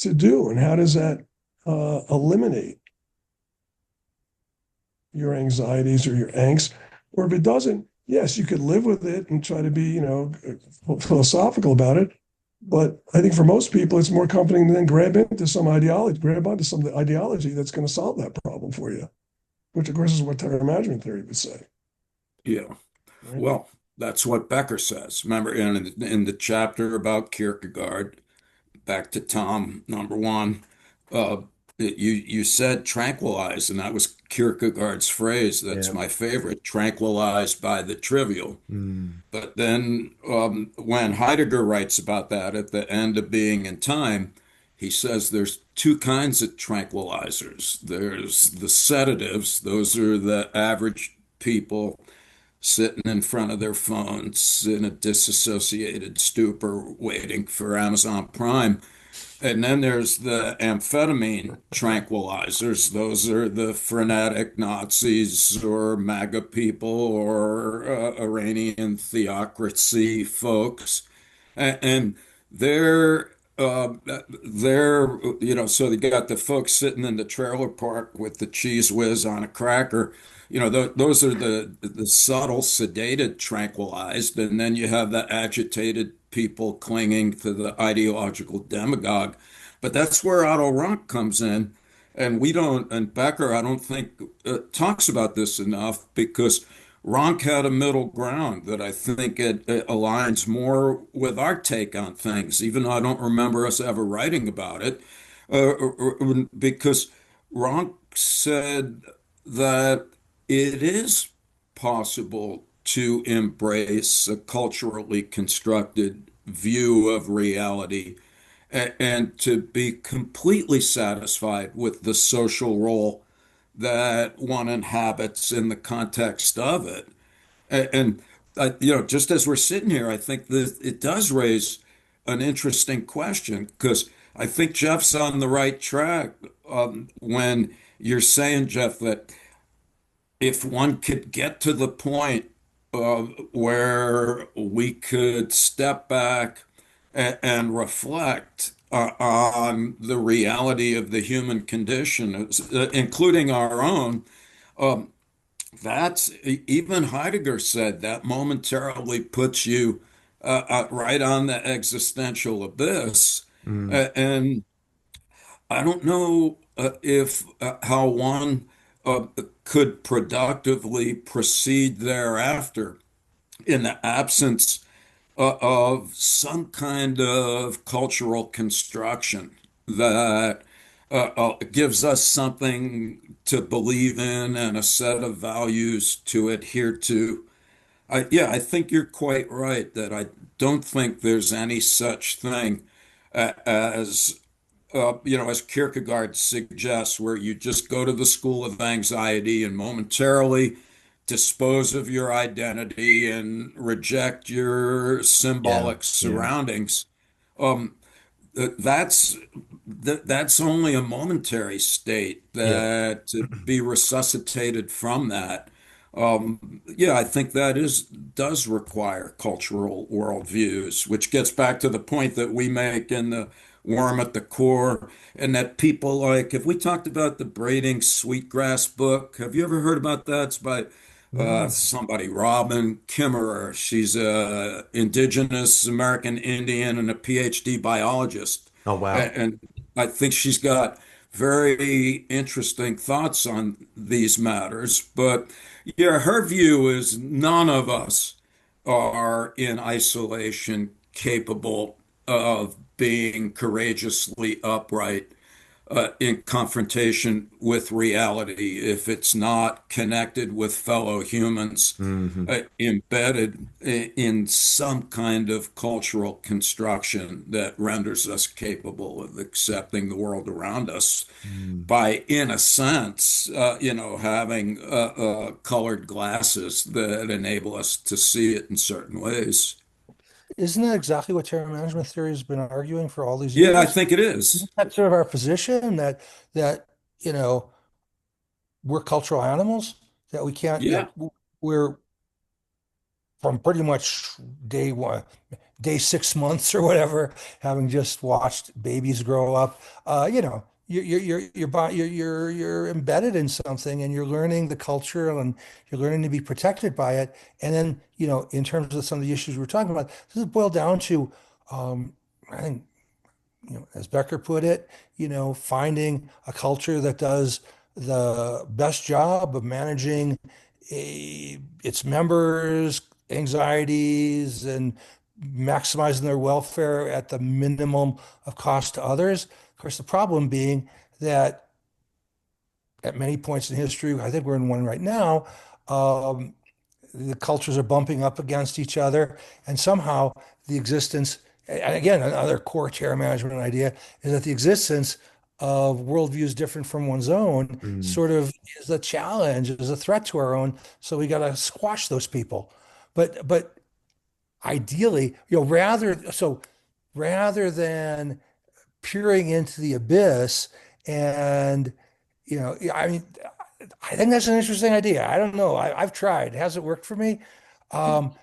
to do, and how does that eliminate your anxieties or your angst? Or if it doesn't, yes, you could live with it and try to be, philosophical about it. But I think for most people, it's more comforting to then grab onto some ideology that's going to solve that problem for you, which of course is what terror management theory would say. Yeah. Right? Well, that's what Becker says. Remember in the chapter about Kierkegaard, back to Tom number one, uh, you said tranquilize, and that was Kierkegaard's phrase. That's yeah. my favorite, tranquilized by the trivial. Mm. But then when Heidegger writes about that at the end of Being and Time, he says there's two kinds of tranquilizers. There's the sedatives, those are the average people sitting in front of their phones in a disassociated stupor waiting for Amazon Prime. And then there's the amphetamine tranquilizers. Those are the frenetic Nazis or MAGA people or Iranian theocracy folks. And they're uh, so they got the folks sitting in the trailer park with the cheese whiz on a cracker. Those are the subtle, sedated, tranquilized, and then you have the agitated people clinging to the ideological demagogue. But that's where Otto Rank comes in, and we don't. And Becker, I don't think talks about this enough because Ronk had a middle ground that I think it aligns more with our take on things, even though I don't remember us ever writing about it, because Ronk said that it is possible to embrace a culturally constructed view of reality and to be completely satisfied with the social role that one inhabits in the context of it. And just as we're sitting here, I think that it does raise an interesting question because I think Jeff's on the right track when you're saying, Jeff, that if one could get to the point where we could step back and reflect on the reality of the human condition, including our own, um, that's even Heidegger said that momentarily puts you right on the existential abyss. Mm. And I don't know if how one uh, could productively proceed thereafter in the absence of some kind of cultural construction that gives us something to believe in and a set of values to adhere to Yeah, I think you're quite right that I don't think there's any such thing as as Kierkegaard suggests, where you just go to the school of anxiety and momentarily dispose of your identity and reject your Yeah, symbolic yeah, surroundings. Um, that's that's only a momentary state yeah. that to be resuscitated from that. Yeah, I think that is does require cultural worldviews, which gets back to the point that we make in the Worm at the Core, and that people like, if we talked about the Braiding Sweetgrass book, have you ever heard about that? It's by No. somebody, Robin Kimmerer. She's a indigenous American Indian and a PhD biologist. Oh, wow. And I think she's got very interesting thoughts on these matters. But yeah, her view is none of us are in isolation capable of being courageously upright in confrontation with reality if it's not connected with fellow humans, Hmm. embedded in some kind of cultural construction that renders us capable of accepting the world around us by, in a sense, having colored glasses that enable us to see it in certain ways. Isn't that exactly what terror management theory has been arguing for all these Yeah, I years? think it is. That's sort of our position that you know we're cultural animals, that we can't, Yeah. we're from pretty much day one, day 6 months or whatever, having just watched babies grow up. You're embedded in something, and you're learning the culture, and you're learning to be protected by it. And then, in terms of some of the issues we're talking about, this is boiled down to, I think, as Becker put it, finding a culture that does the best job of managing its members' anxieties and maximizing their welfare at the minimum of cost to others. Of course, the problem being that at many points in history, I think we're in one right now, um, the cultures are bumping up against each other, and somehow the existence, and again, another core terror management idea is that the existence of worldviews different from one's own Mm. sort of is a challenge, is a threat to our own. So we got to squash those people. But ideally, rather than peering into the abyss and I mean, I think that's an interesting idea. I don't know. I've tried. It hasn't worked for me. Um,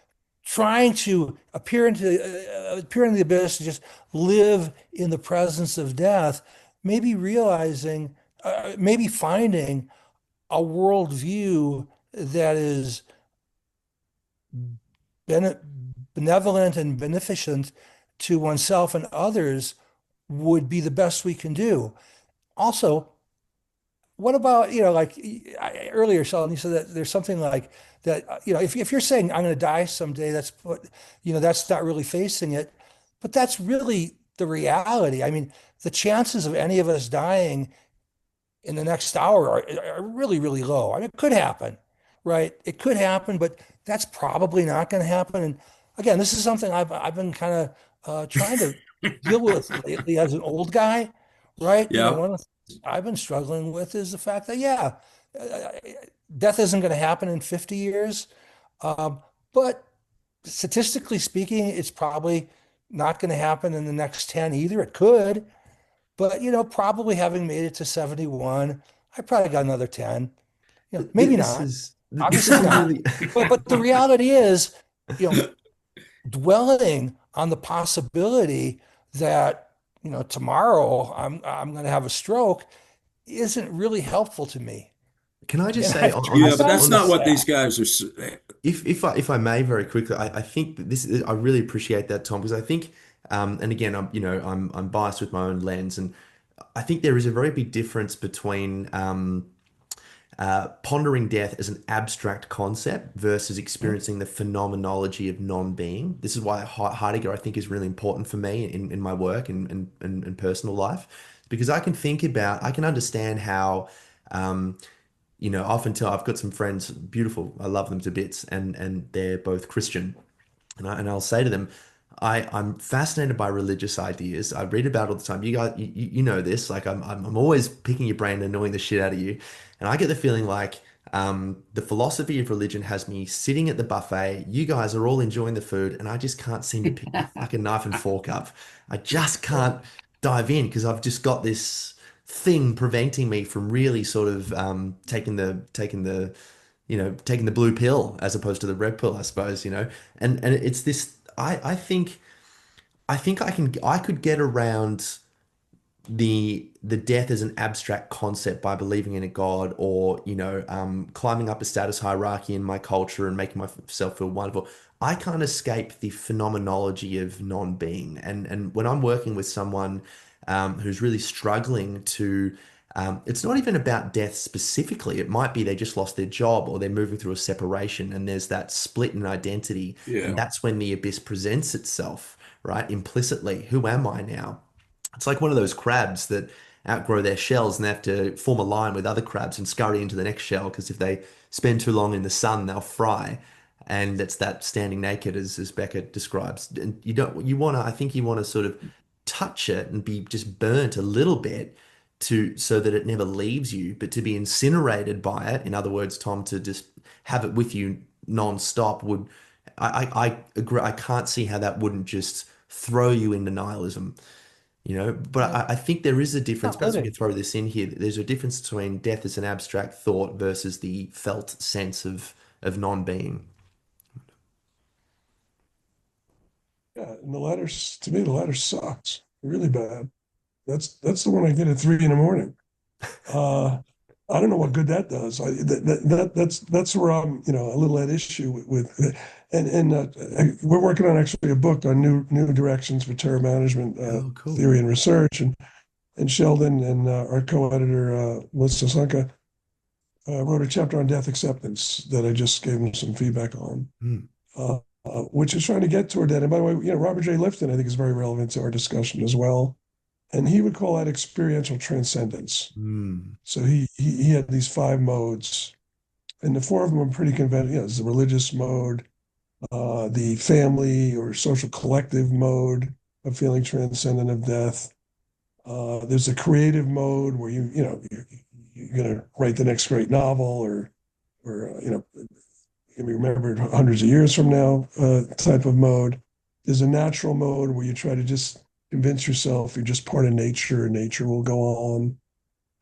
Trying to appear in the abyss and just live in the presence of death, maybe realizing, maybe finding a worldview that is bene benevolent and beneficent to oneself and others would be the best we can do. Also, what about, like earlier, Sheldon, you said that there's something like that, if you're saying I'm going to die someday, that's not really facing it, but that's really the reality. I mean, the chances of any of us dying in the next hour are really, really low. I mean, it could happen, right? It could happen, but that's probably not going to happen. And again, this is something I've been kind of trying to deal with lately as an old guy, right? Yeah. One of the things I've been struggling with is the fact that, yeah, uh, death isn't going to happen in 50 years. Um, but statistically speaking, it's probably not going to happen in the next 10 either. It could. But, probably having made it to 71, I probably got another 10. Maybe This not, is this is obviously a not. really But the reality is, you know, dwelling on the possibility that, tomorrow I'm going to have a stroke isn't really helpful to me. Can I just And say I've on tried, Yeah, this but I that's on not this what know these that. guys are. if I may very quickly, I think that this is, I really appreciate that, Tom, because I think and again I'm biased with my own lens, and I think there is a very big difference between pondering death as an abstract concept versus experiencing the phenomenology of non-being. This is why Heidegger, I think, is really important for me in my work and personal life, because I can understand how I often tell I've got some friends, beautiful, I love them to bits, and they're both Christian. And I'll say to them, I'm fascinated by religious ideas. I read about it all the time. You guys, you know this. Like I'm always picking your brain, and annoying the shit out of you. And I get the feeling like the philosophy of religion has me sitting at the buffet. You guys are all enjoying the food, and I just can't seem to pick my fucking knife and fork up. I just can't dive in because I've just got this thing preventing me from really sort of taking the blue pill as opposed to the red pill, I suppose. And it's this I think I could get around the death as an abstract concept by believing in a God, or climbing up a status hierarchy in my culture and making myself feel wonderful. I can't escape the phenomenology of non-being, and when I'm working with someone who's really struggling to it's not even about death specifically. It might be they just lost their job, or they're moving through a separation, and there's that split in identity, and Yeah. that's when the abyss presents itself, right? Implicitly, who am I now? It's like one of those crabs that outgrow their shells, and they have to form a line with other crabs and scurry into the next shell, because if they spend too long in the sun, they'll fry. And it's that standing naked, as Becca describes. And I think you want to sort of touch it and be just burnt a little bit so that it never leaves you, but to be incinerated by it, in other words, Tom, to just have it with you non-stop I agree. I can't see how that wouldn't just throw you into nihilism. But Yeah, I think there is a difference. not Perhaps we living. can throw this in here. There's a difference between death as an abstract thought versus the felt sense of non-being. Yeah, and to me, the latter sucks really bad. That's the one I get at 3 in the morning. Uh, I don't know what good that does. That's where I'm, a little at issue with we're working on actually a book on new directions for terror management Oh, cool. theory and research, and Sheldon and our co-editor Melissa Sanka wrote a chapter on death acceptance that I just gave him some feedback on, Hmm. which is trying to get toward that. And by the way, Robert J. Lifton, I think, is very relevant to our discussion as well, and he would call that experiential transcendence. Hmm. So he had these five modes, and the four of them are pretty conventional. It's the religious mode, the family or social collective mode of feeling transcendent of death. There's a creative mode where you're going to write the next great novel, or can be remembered hundreds of years from now, type of mode. There's a natural mode where you try to just convince yourself you're just part of nature and nature will go on.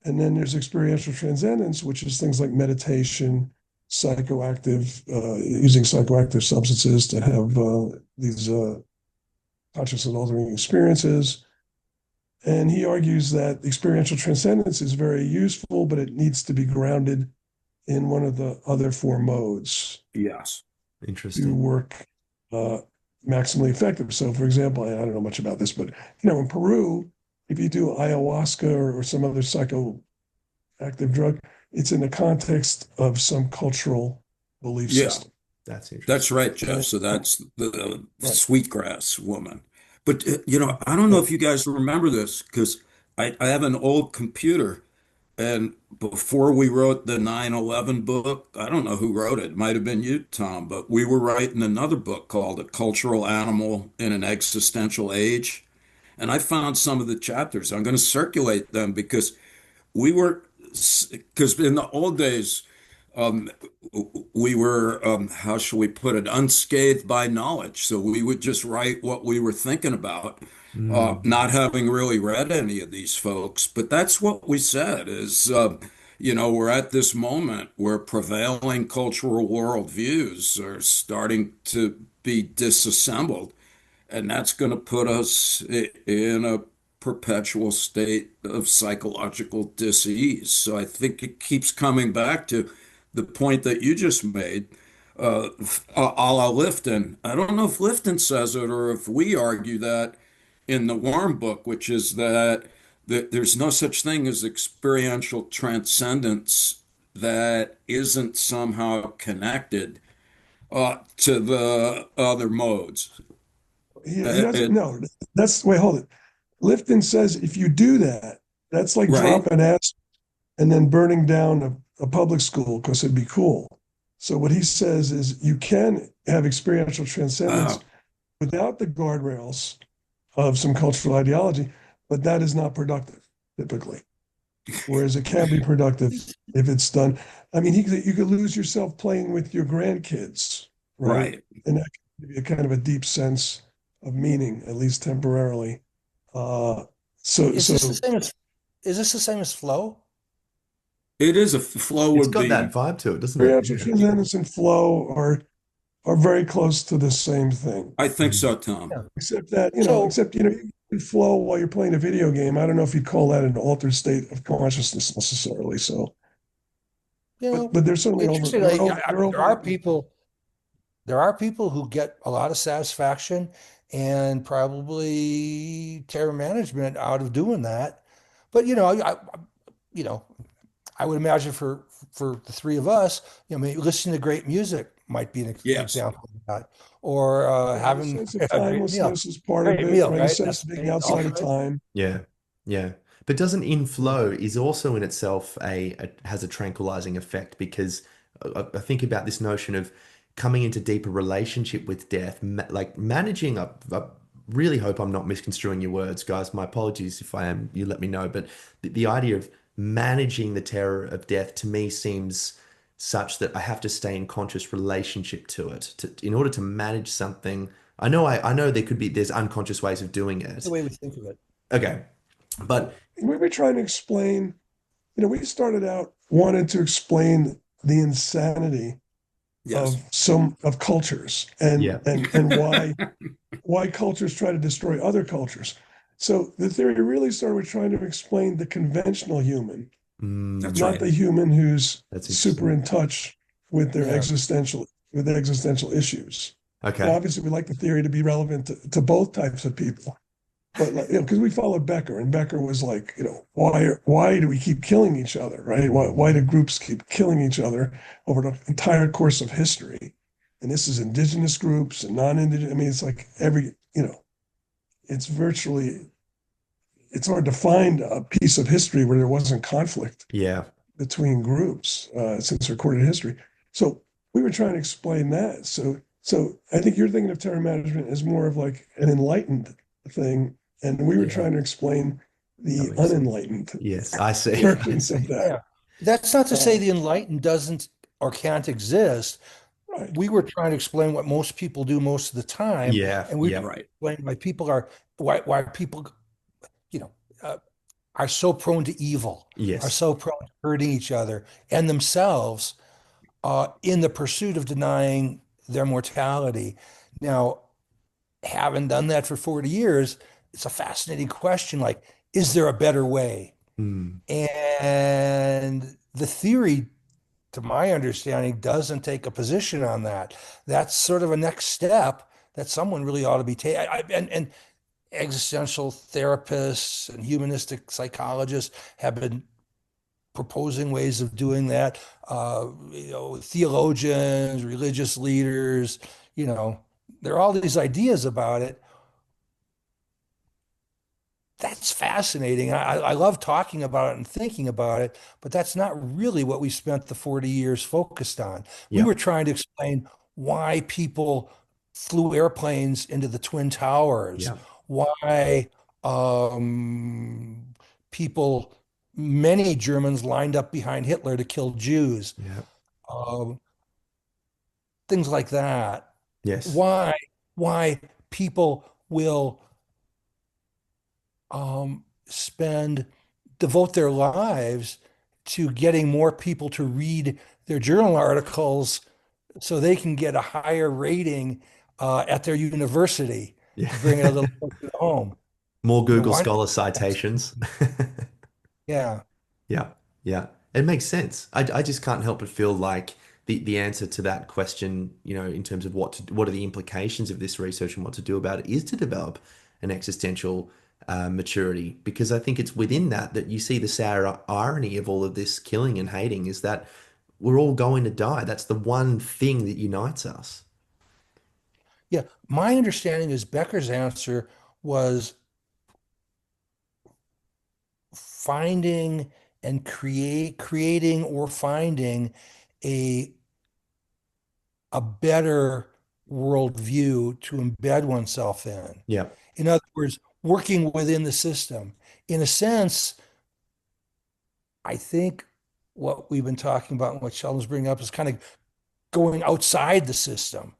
And then there's experiential transcendence, which is things like meditation, using psychoactive substances to have these consciousness altering experiences. And he argues that experiential transcendence is very useful, but it needs to be grounded in one of the other four modes Yes. to Interesting. work uh, maximally effective. So, for example, I don't know much about this, but in Peru, if you do ayahuasca or some other psychoactive drug, it's in the context of some cultural belief Yeah. system. That's That's interesting. right, Jeff. And, So that's the right. sweetgrass woman. But, I don't know if you guys remember this because I have an old computer. And before we wrote the 9/11 book, I don't know who wrote it. It might have been you, Tom, but we were writing another book called A Cultural Animal in an Existential Age. And I found some of the chapters. I'm going to circulate them because we were, because in the old days, um, we were, how shall we put it, unscathed by knowledge. So we would just write what we were thinking about, Hmm. not having really read any of these folks. But that's what we said is, we're at this moment where prevailing cultural worldviews are starting to be disassembled. And that's going to put us in a perpetual state of psychological dis-ease. So I think it keeps coming back to the point that you just made, a la Lifton. I don't know if Lifton says it or if we argue that in the Worm book, which is that there's no such thing as experiential transcendence that isn't somehow connected to the other modes. He doesn't know. Wait, hold it. Lifton says if you do that, that's like Right? dropping acid and then burning down a public school because it'd be cool. So what he says is you can have experiential transcendence Oh, without the guardrails of some cultural ideology, but that is not productive typically. Whereas it can be productive if it's done. I mean, you could lose yourself playing with your grandkids, right? right. And that can give you a kind of a deep sense of meaning, at least temporarily. Uh, so, Is this the so same as is this the same as flow? It is a flow It's would got that be, vibe to it, doesn't it? experiential Yeah. transcendence and flow are very close to the same thing. I think Mm. so, Tom. Yeah. Except that, So, except you can flow while you're playing a video game. I don't know if you'd call that an altered state of consciousness necessarily. So, you know, but there's certainly interestingly, I mean, overlapping. there are people who get a lot of satisfaction and probably terror management out of doing that. But you know, I would imagine for the three of us, maybe listening to great music might be an Yes. example of that, or Yeah, the having sense of a great meal. timelessness is part of Great it, meal, right? A right? sense That's of being right. outside Also, of time. Yeah. Yeah. But doesn't inflow is also in itself has a tranquilizing effect because I think about this notion of coming into deeper relationship with death, like managing I really hope I'm not misconstruing your words, guys. My apologies if I am, you let me know. But the idea of managing the terror of death to me seems such that I have to stay in conscious relationship to it in order to manage something. I know there's unconscious ways of doing that's the it. way we think of it. Okay. But We were trying to explain, we started out wanting to explain the insanity Yes. of some of cultures yeah. and why cultures try to destroy other cultures. So the theory really started with trying to explain the conventional human, That's Mm, not right. the human who's that's super interesting. in touch with their Yeah. existential issues. And Okay. obviously, we like the theory to be relevant to both types of people. But like, because we followed Becker, and Becker was like, why do we keep killing each other, right? Why do groups keep killing each other over the entire course of history? And this is indigenous groups and non-indigenous. I mean, it's like it's virtually it's hard to find a piece of history where there wasn't conflict Yeah. between groups since recorded history. So we were trying to explain that. So I think you're thinking of terror management as more of like an enlightened thing, and we were Yeah. trying to explain That the makes sense. unenlightened Yes, I see. Yeah. I versions of see. that. Yeah. That's not to say Uh, the enlightened doesn't or can't exist. right. We were trying to explain what most people do most of the time, Yeah. and we were Yeah. Right. explaining why people, you know, uh, are so prone to evil, are Yes. so prone to hurting each other and themselves in the pursuit of denying their mortality. Now, having done that for 40 years, it's a fascinating question. Like, is there a better way? Mm, And the theory, to my understanding, doesn't take a position on that. That's sort of a next step that someone really ought to be taking. And existential therapists and humanistic psychologists have been proposing ways of doing that. Theologians, religious leaders, you know, there are all these ideas about it. That's fascinating. I love talking about it and thinking about it, but that's not really what we spent the 40 years focused on. We yeah. were trying to explain why people flew airplanes into the Twin Towers, Yeah. why people, many Germans lined up behind Hitler to kill Jews, Yeah. um, things like that. Yes. Why, why people will spend devote their lives to getting more people to read their journal articles so they can get a higher rating at their university Yeah. to bring it a little closer to home. More Google Why not? Scholar citations. Yeah. Yeah, yeah. It makes sense. I just can't help but feel like the answer to that question, in terms of what are the implications of this research and what to do about it, is to develop an existential maturity. Because I think it's within that you see the sour irony of all of this killing and hating is that we're all going to die. That's the one thing that unites us. Yeah. My understanding is Becker's answer was finding and creating or finding a a better worldview to embed oneself in. Yeah. In other words, working within the system. In a sense, I think what we've been talking about and what Sheldon's bringing up is kind of going outside the system,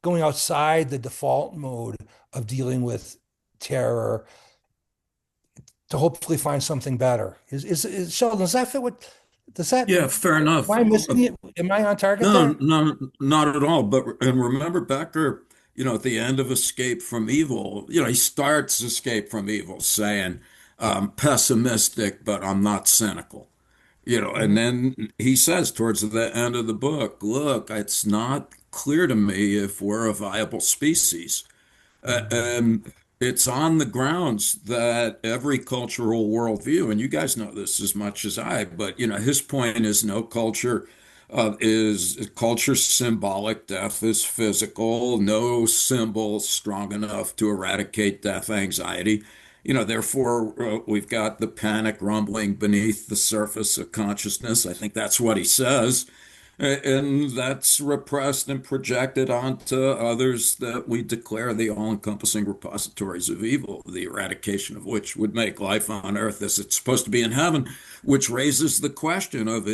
going outside the default mode of dealing with terror to hopefully find something better. Is Sheldon, does that fit what does that Yeah, fair am enough. I missing it? Am I on target No, there? no, not at all. But and remember Becker, at the end of Escape from Evil, he starts Escape from Evil saying, pessimistic, but I'm not cynical. And Mhm. then he says towards the end of the book, look, it's not clear to me if we're a viable species. And it's on the grounds that every cultural worldview, and you guys know this as much as I, but his point is no culture is culture symbolic, death is physical, no symbol strong enough to eradicate death anxiety. Therefore, we've got the panic rumbling beneath the surface of consciousness. I think that's what he says. And that's repressed and projected onto others that we declare the all-encompassing repositories of evil, the eradication of which would make life on earth as it's supposed to be in heaven, which raises the question of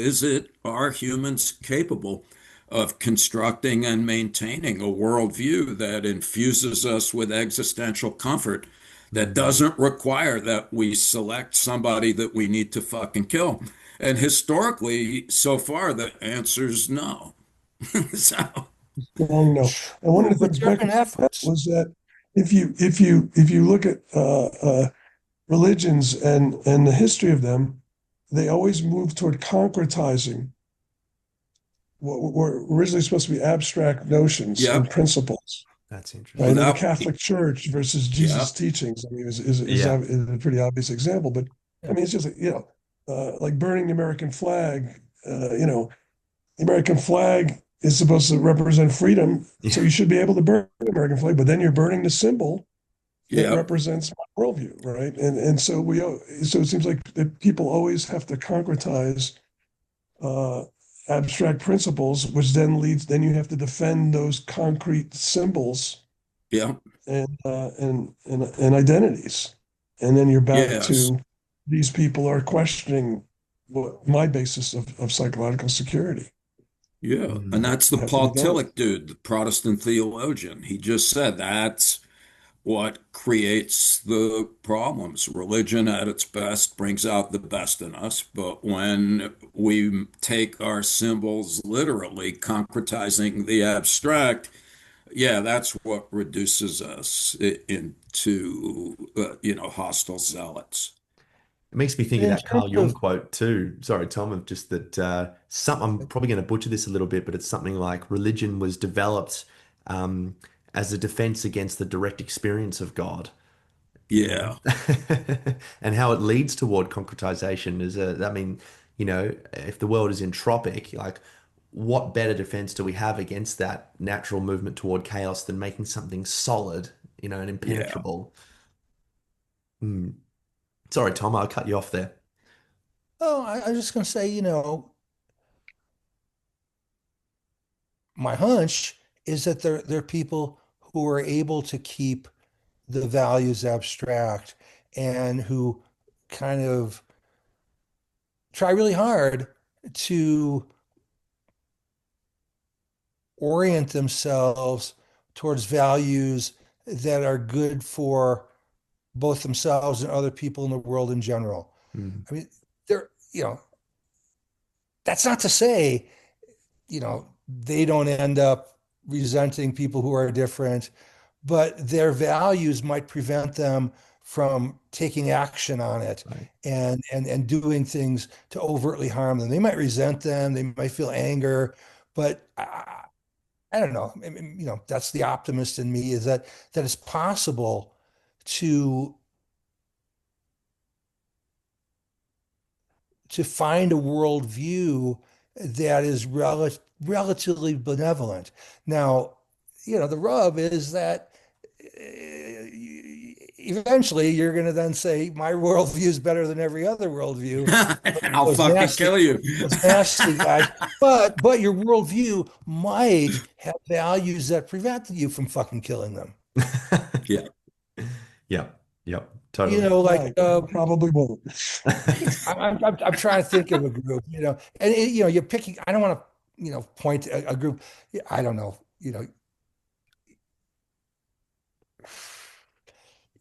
are humans capable of constructing and maintaining a worldview that infuses us with existential comfort that Mm. doesn't require that we select somebody that we need to fucking kill. And historically, so far, the answer is no. So, Strong no. And one of True, the but things there have Becker been said efforts. was that if you look at religions and the history of them, they always move toward concretizing what were originally supposed to be abstract notions and yep, principles. That's interesting. Right, in the without, Catholic Church versus Jesus' yep, teachings, I mean, Yeah. is a pretty obvious example. But I Yeah. mean, it's just like burning the American flag. The American flag is supposed to represent freedom, Yeah. so you should be able to burn the American flag. But then you're burning the symbol that yep, represents my worldview, right? And so so it seems like that people always have to concretize uh, abstract principles, which then you have to defend those concrete symbols yep, and identities, and then you're back yes, to these people are questioning what my basis of psychological security. yeah. And Mm. that's the You have to be Paul done with. Tillich dude, the Protestant theologian. He just said that's what creates the problems. Religion at its best brings out the best in us, but when we take our symbols literally, concretizing the abstract, yeah, that's what reduces us into, hostile zealots. It makes me think But of in that terms Carl Jung of quote too. Sorry, Tom, of just that I'm probably going to butcher this a little bit, but it's something like religion was developed um, as a defense against the direct experience of God, you know, Yeah, and how it leads toward concretization I mean, if the world is entropic, like what better defense do we have against that natural movement toward chaos than making something solid, and yeah, impenetrable? Hmm. Sorry, Tom, I'll cut you off there. oh, I was just going to say, my hunch is that they're people who are able to keep the values abstract and who kind of try really hard to orient themselves towards values that are good for both themselves and other people in the world in general. Hmm. I mean, they're, that's not to say, they don't end up resenting people who are different, but their values might prevent them from taking action on it Right. and doing things to overtly harm them. They might resent them, they might feel anger, but I don't know. I mean, that's the optimist in me is that it's possible to find a worldview that is relatively benevolent. Now, the rub is that eventually you're going to then say my worldview is better than every other worldview. I'll Those fucking nasty, kill you. those nasty guys. But your worldview might have values that prevent you from fucking killing them. Yeah. Yep. Yep. You Totally. know, like Right. Probably won't. I'm trying to think of a group, and you're picking. I don't want to, point a group. I don't know, you know,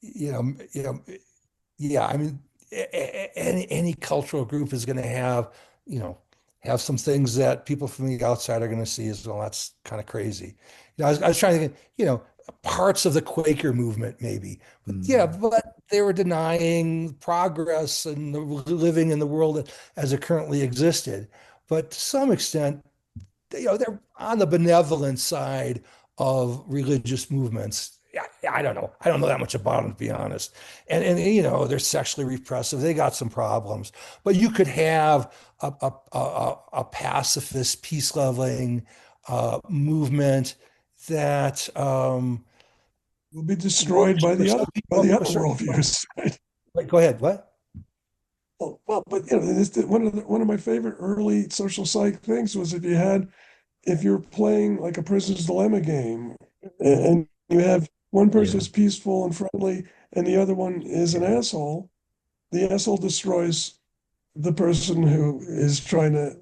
you know, yeah. I mean, any cultural group is going to have, you know, have some things that people from the outside are going to see as well. That's kind of crazy. I was trying to think, parts of the Quaker movement, maybe, but yeah, Mm. but they were denying progress and living in the world as it currently existed. But to some extent, they're on the benevolent side of religious movements. I don't know. I don't know that much about them, to be honest. And they're sexually repressive. They got some problems. But you could have a pacifist, peace loving movement that Will be destroyed works by for the some other people, for certain people. worldviews. Right? Wait, go ahead. What? Well, but one of my favorite early social psych things was if you're playing like a prisoner's dilemma game, and you have one person Yeah. is peaceful and friendly, and the other one is an Yeah. asshole, the asshole destroys the person who is trying to,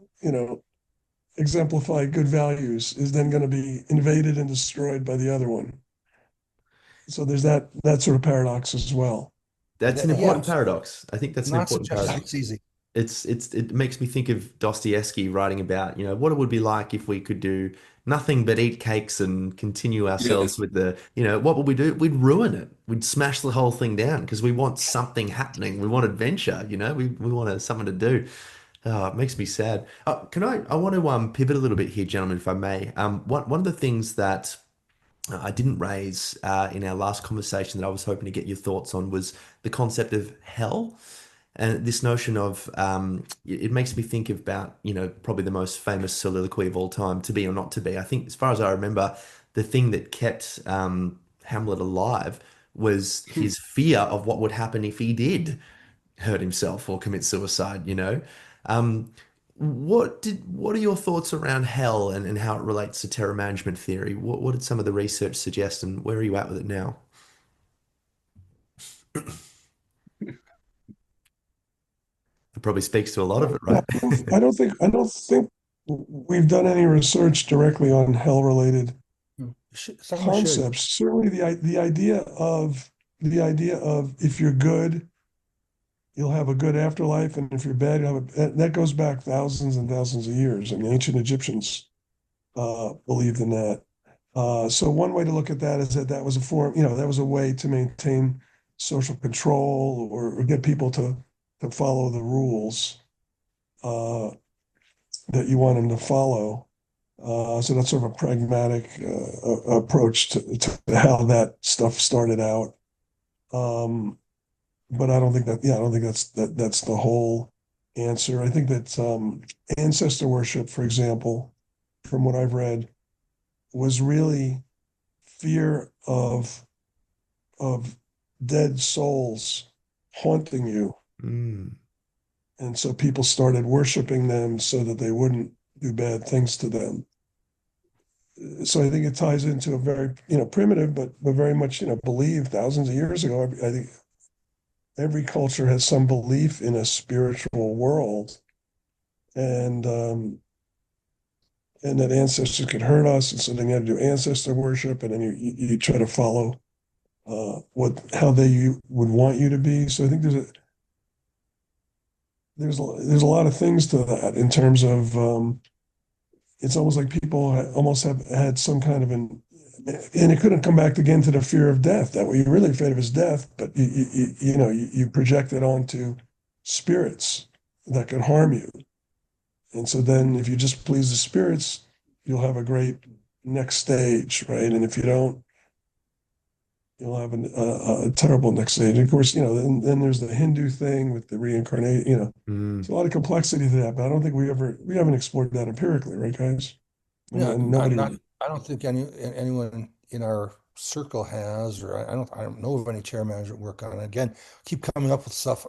exemplify good values, is then going to be invaded and destroyed by the other one. So there's that sort of paradox as well. That's an Yeah, important paradox. I think that's an not important suggesting paradox. it's easy. It makes me think of Dostoevsky writing about, what it would be like if we could do nothing but eat cakes and continue ourselves Yes. with what would we do? We'd ruin it. We'd smash the whole thing down because we want something happening. We want adventure, we want something to do. Oh, it makes me sad. I want to pivot a little bit here, gentlemen, if I may. One of the things that I didn't raise in our last conversation that I was hoping to get your thoughts on was the concept of hell. And this notion of it makes me think about, probably the most famous soliloquy of all time, to be or not to be. I think, as far as I remember, the thing that kept Hamlet alive was his fear of what would happen if he did hurt himself or commit suicide. Um, what are your thoughts around hell and how it relates to terror management theory? What did some of the research suggest, and where are you at with it now? It probably speaks to a lot of it, Yeah, right? I don't think we've done any research directly on hell-related Someone should. concepts. Certainly, the idea of if you're good, you'll have a good afterlife, and if you're bad, that goes back thousands and thousands of years. I mean, ancient Egyptians believed in that. So one way to look at that is that was a form, that was a way to maintain social control, or get people to follow the rules uh, that you want them to follow. So that's sort of a pragmatic approach to how that stuff started out. Um, but I don't think that's the whole answer. I think that ancestor worship, for example, from what I've read, was really fear of dead souls haunting you. Mm. And so people started worshiping them so that they wouldn't do bad things to them. So I think it ties into a very, primitive, but very much, believed thousands of years ago. I think every culture has some belief in a spiritual world, and and that ancestors could hurt us, and so then you had to do ancestor worship, and then you try to follow how they would want you to be. So I think there's a lot of things to that in terms of it's almost like people almost have had some kind of and it couldn't come back again to the fear of death. That what you're really afraid of is death, but you project it onto spirits that could harm you. And so then if you just please the spirits, you'll have a great next stage, right? And if you don't, you'll have a terrible next stage. And of course, then there's the Hindu thing with the reincarnation, Mm. there's a lot of complexity to that, but I don't think we haven't explored that empirically, right, guys? No, And nobody. I don't think anyone in our circle has, or I don't know of any chair management work on it. Again, keep coming up with stuff,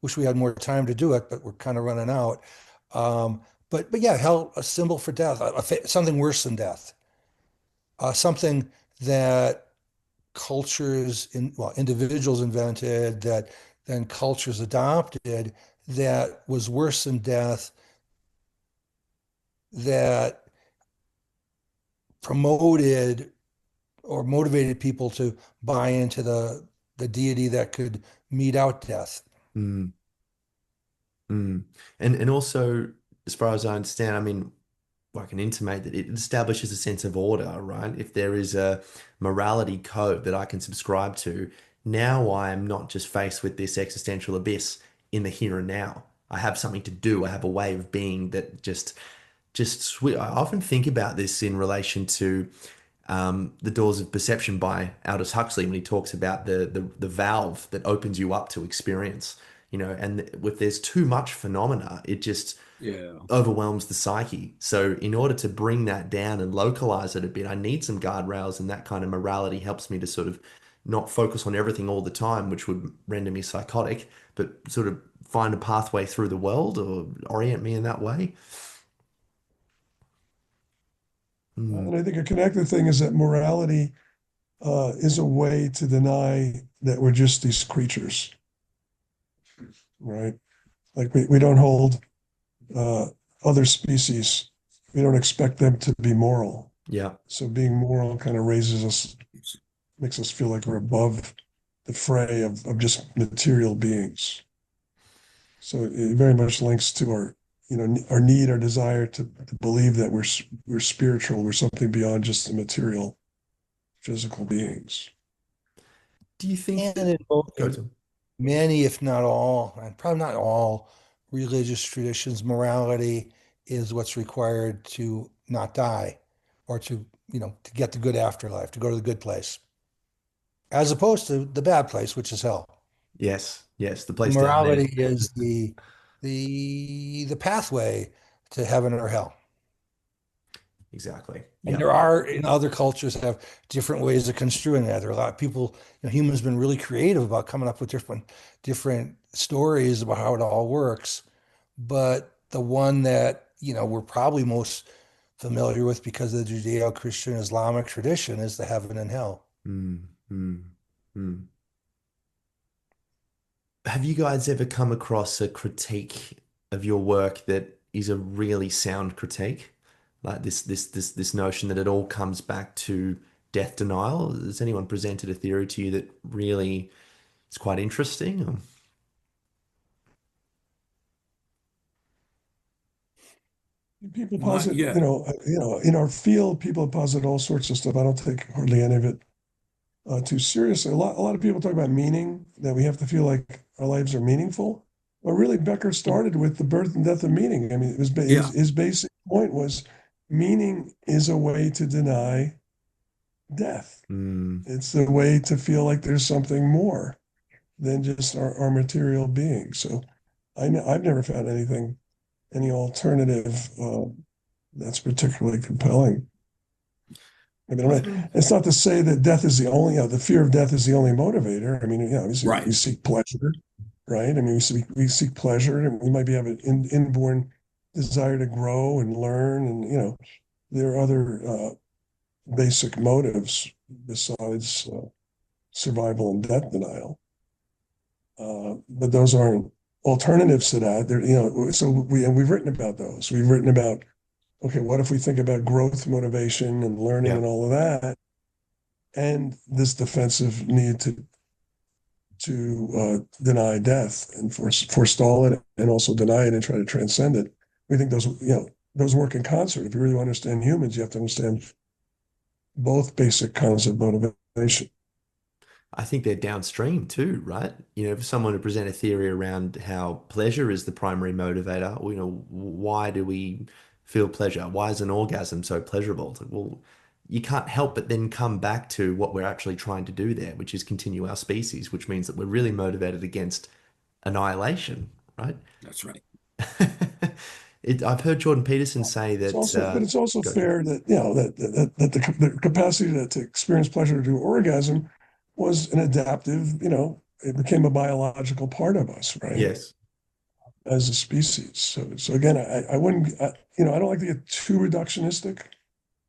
wish we had more time to do it, but we're kind of running out. But yeah, hell, a symbol for death, something worse than death, something that individuals invented, that then cultures adopted, that was worse than death, that promoted or motivated people to buy into the deity that could mete out death. Mm, mm. And also, as far as I understand, I mean, I can intimate that it establishes a sense of order, right? If there is a morality code that I can subscribe to, now I am not just faced with this existential abyss in the here and now. I have something to do. I have a way of being that I often think about this in relation to The Doors of Perception by Aldous Huxley when he talks about the valve that opens you up to experience, and if there's too much phenomena, it just Yeah. overwhelms the psyche. So in order to bring that down and localize it a bit, I need some guardrails, and that kind of morality helps me to sort of not focus on everything all the time, which would render me psychotic, but sort of find a pathway through the world or orient me in that way. Mm, And I think a connected thing is that morality is a way to deny that we're just these creatures, right? Like we don't hold uh, other species, we don't expect them to be moral. yeah. So being moral kind of raises us, makes us feel like we're above the fray of just material beings. So it very much links to our need, our desire to believe that we're spiritual, we're something beyond just the material, physical beings. Do you think And that go in to? many, if not all, and probably not all religious traditions, morality is what's required to not die or to get the good afterlife, to go to the good place, as opposed to the bad place, which is hell. Yes, yes, the The place down there. morality is the pathway to heaven or hell. Exactly. And Yeah. there are in other cultures have different ways of construing that. There are a lot of people, humans been really creative about coming up with different stories about how it all works. But the one that, we're probably most familiar with because of the Judeo-Christian Islamic tradition is the heaven and hell. Mm, mm, mm. Have you guys ever come across a critique of your work that is a really sound critique? Like this notion that it all comes back to death denial? Has anyone presented a theory to you that really is quite interesting? People Not posit, yet. in our field, people posit all sorts of stuff. I don't take hardly any of it too seriously. A lot of people talk about meaning, that we have to feel like our lives are meaningful. But really, Becker started with the birth and death of meaning. I mean, it was Yeah. his basic point was meaning is a way to deny death. Mm, It's a way to feel like there's something more than just our material being. So I've never found any alternative that's particularly compelling. I mean, it's not to say that death is the only, the fear of death is the only motivator. I mean, obviously Right. we seek pleasure, right? I mean, we seek pleasure, and we might have an inborn desire to grow and learn, and there are other basic motives besides survival and death denial. But those aren't alternatives to that. So we've written about those. We've written about, okay, what if we think about growth motivation and learning yeah. and all of that, and this defensive need to deny death and forestall it, and also deny it and try to transcend it. We think those work in concert. If you really want to understand humans, you have to understand both basic kinds of motivation. I think they're downstream too, right? For someone to present a theory around how pleasure is the primary motivator, why do we feel pleasure? Why is an orgasm so pleasurable? It's like, well, you can't help but then come back to what we're actually trying to do there, which is continue our species, which means that we're really motivated against annihilation, right? That's right. I've heard Jordan Peterson say It's that. also, but it's also Gotcha. fair that, the capacity to experience pleasure to orgasm was an adaptive, it became a biological part of us, right? Yes. As a species. So again, I wouldn't, I don't like to get too reductionistic.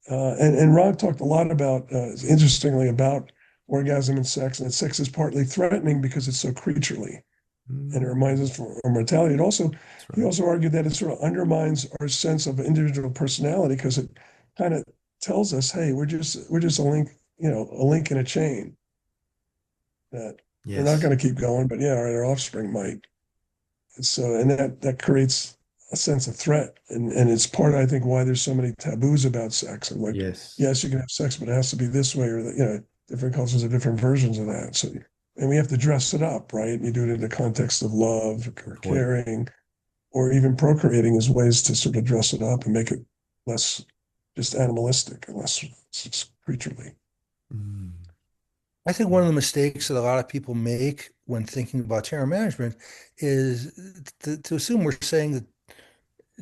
And Ron talked a lot about, interestingly, about orgasm and that sex is partly threatening because it's so creaturely, and it reminds us of our mortality. That's He right. also argued that it sort of undermines our sense of individual personality because it kind of tells us, hey, we're just a link in a chain that we're not Yes. going to keep going, but yeah, our offspring might. And that creates a sense of threat, and it's part, I think, why there's so many taboos about sex. And like, Yes. yes, you can have sex, but it has to be this way, or that, different cultures have different versions of that. So, and we have to dress it up, right? You do it in the context of love or Good point. caring, or even procreating as ways to sort of dress it up and make it less just animalistic and less creaturely. Mm. I think one of the mistakes that a lot of people make when thinking about terror management is to assume we're saying that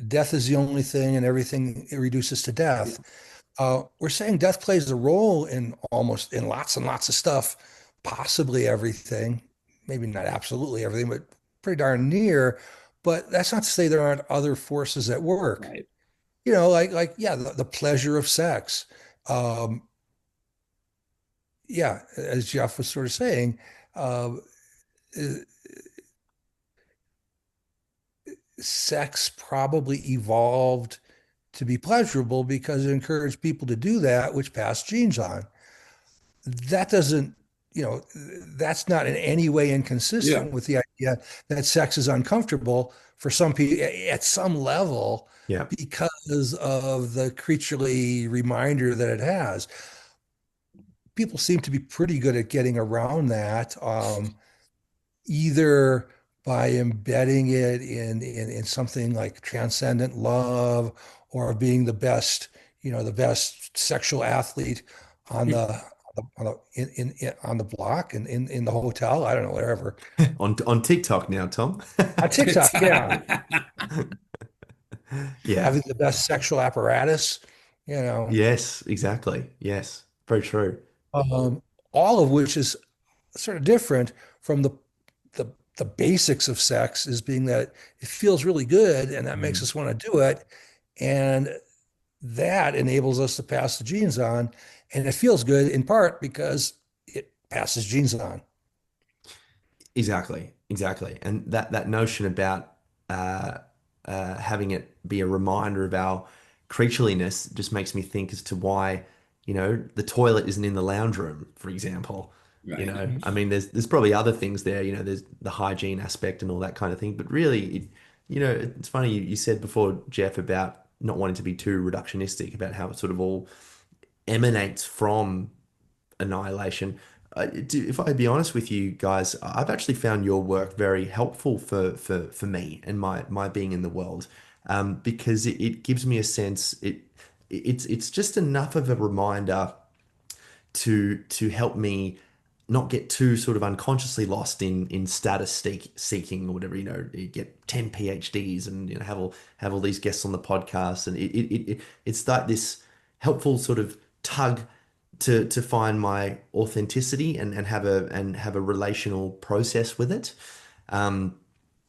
death is the only thing and everything it reduces to death. We're saying death plays a role in lots and lots of stuff, possibly everything, maybe not absolutely everything, but pretty darn near. But that's not to say there aren't other forces at work. Right. Yeah, the pleasure of sex. Um, yeah, as Jeff was sort of saying, uh, sex probably evolved to be pleasurable because it encouraged people to do that, which passed genes on. That doesn't, that's not in any way Yeah. inconsistent with the idea that sex is uncomfortable for some people at some level Yeah. because of the creaturely reminder that it has. People seem to be pretty good at getting around that. Either by embedding it in something like transcendent love or being the best sexual athlete on the block and in the hotel. I don't know, wherever. On TikTok now, Tom. On TikTok, yeah, Yeah. having the best sexual apparatus, you know, Yes, exactly. Yes. Very true. um, all of which is sort of different from the basics of sex is being that it feels really good and that makes Mm. us want to do it. And that enables us to pass the genes on. And it feels good in part because it passes genes on. Exactly, exactly. And that notion about uh, having it be a reminder of our creatureliness just makes me think as to why, the toilet isn't in the lounge room, for example. Right. I mean, there's probably other things there, there's the hygiene aspect and all that kind of thing. But really, it's funny you said before, Jeff, about not wanting to be too reductionistic about how it sort of all emanates from annihilation. If I be honest with you guys, I've actually found your work very helpful for me and my being in the world, because it gives me a sense. It's just enough of a reminder to help me not get too sort of unconsciously lost in status seeking or whatever. You get 10 PhDs and have all these guests on the podcast, and it's like this helpful sort of tug to find my authenticity and have a relational process with it.